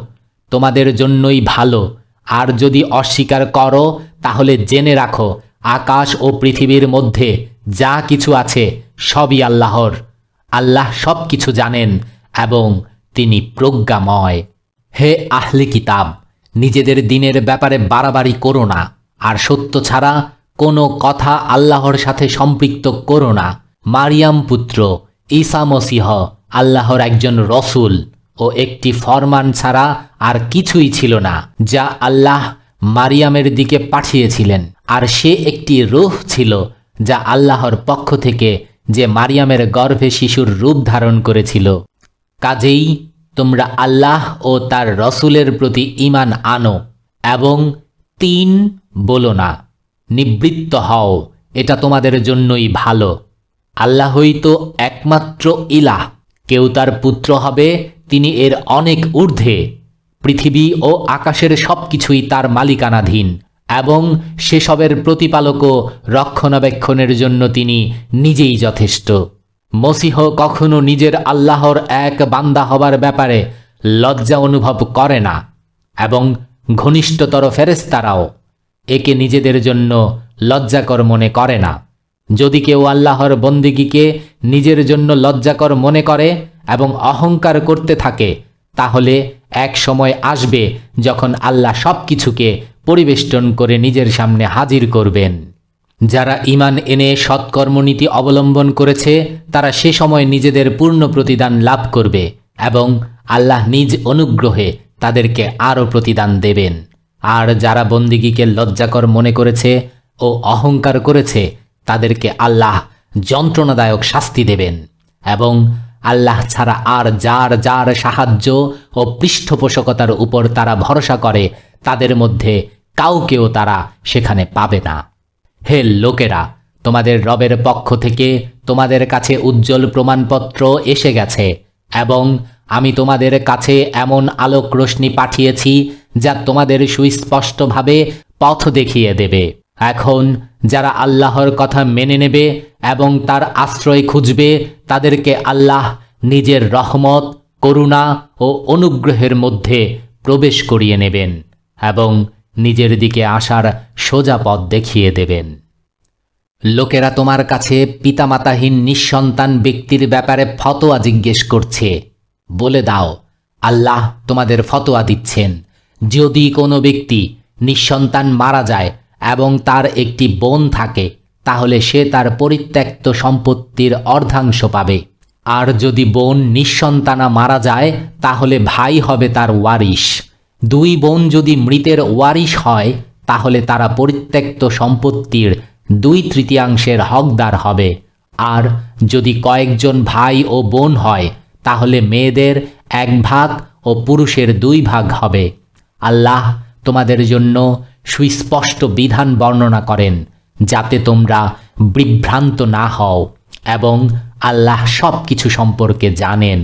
S1: তোমাদের জন্যই ভালো। আর যদি অস্বীকার করো তাহলে জেনে রাখো, আকাশ ও পৃথিবীর মধ্যে যা কিছু আছে সবই আল্লাহর। আল্লাহ সব কিছু জানেন এবং তিনি প্রজ্ঞাময়। হে আহলে কিতাব, নিজেদের দ্বীনের ব্যাপারে বাড়াবাড়ি করো না, আর সত্য ছাড়া কোনো কথা আল্লাহর সাথে সম্পৃক্ত করো না। মারিয়াম পুত্র ঈসা মসীহ আল্লাহর একজন রসুল ও একটি ফরমান ছাড়া আর কিছুই ছিল না যা আল্লাহ মারিয়ামের দিকে পাঠিয়েছিলেন, আর সে একটি রূহ ছিল যা আল্লাহর পক্ষ থেকে, যে মারিয়ামের গর্ভে শিশুর রূপ ধারণ করেছিল। কাজেই তোমরা আল্লাহ ও তার রসুলের প্রতি ঈমান আনো এবং 3 বলো না, নিবৃত্ত হও, এটা তোমাদের জন্যই ভালো। আল্লাহই তো একমাত্র ইলাহ, কেউ তার পুত্র হবে তিনি এর অনেক ঊর্ধ্বে। পৃথিবী ও আকাশের সব কিছুই তার মালিকানাধীন এবং সেসবের প্রতিপালক ও রক্ষণাবেক্ষণের জন্য তিনি নিজেই যথেষ্ট। মসীহ কখনো নিজের আল্লাহর এক বান্দা হবার ব্যাপারে লজ্জা অনুভব করে না, এবং ঘনিষ্ঠতর ফেরেশতারাও একে নিজেদের জন্য লজ্জাকর মনে করে না। যদি কেউ আল্লাহর বন্দেগীকে নিজের জন্য লজ্জাকর মনে করে এবং অহংকার করতে থাকে, তাহলে এক সময় আসবে যখন আল্লাহ সব কিছুকে পরিবেষ্টন করে নিজের সামনে হাজির করবেন। যারা ঈমান এনে সৎকর্মনীতি অবলম্বন করেছে তারা সে সময় নিজেদের পূর্ণ প্রতিদান লাভ করবে এবং আল্লাহ নিজ অনুগ্রহে তাদেরকে আরও প্রতিদান দেবেন। আর যারা বন্দিগীকে লজ্জাকর মনে করেছে ও অহংকার করেছে তাদেরকে আল্লাহ যন্ত্রণাদায়ক শাস্তি দেবেন, এবং আল্লাহ ছাড়া আর যার যার সাহায্য ও পৃষ্ঠপোষকতার উপর তারা ভরসা করে তাদের মধ্যে কাউকেও তারা সেখানে পাবে না। হে লোকেরা, তোমাদের রবের পক্ষ থেকে তোমাদের কাছে উজ্জ্বল প্রমাণপত্র এসে গেছে এবং আমি তোমাদের কাছে এমন আলোক রশ্মি পাঠিয়েছি যা তোমাদের সুস্পষ্টভাবে পথ দেখিয়ে দেবে। এখন যারা আল্লাহর কথা মেনে নেবে এবং তার আশ্রয় খুঁজবে তাদেরকে আল্লাহ নিজের রহমত, করুণা ও অনুগ্রহের মধ্যে প্রবেশ করিয়ে নেবেন এবং নিজের দিকে আসার সোজা পথ দেখিয়ে দেবেন। লোকেরা তোমার কাছে পিতামাতাহীন নিঃসন্তান ব্যক্তির ব্যাপারে ফতোয়া জিজ্ঞেস করছে। বলে দাও, আল্লাহ তোমাদের ফতোয়া দিচ্ছেন, যদি কোনো ব্যক্তি নিঃসন্তান মারা যায় এবং তার একটি বোন থাকে তাহলে সে তার পরিত্যক্ত সম্পত্তির অর্ধাংশ পাবে। আর যদি বোন নিঃসন্তানা মারা যায় তাহলে ভাই হবে তার ওয়ারিশ। 2 বোন যদি মৃতের ওয়ারিশ হয় তাহলে তারা পরিত্যক্ত সম্পত্তির 2/3 হকদার হবে। আর যদি কয়েকজন ভাই ও বোন হয় তাহলে মেয়েদের 1 ভাগ ও পুরুষের 2 ভাগ হবে। আল্লাহ তোমাদের জন্য সুস্পষ্ট বিধান বর্ণনা করেন যাতে তোমরা বিভ্রান্ত না হও, এবং আল্লাহ সব কিছু সম্পর্কে জানেন।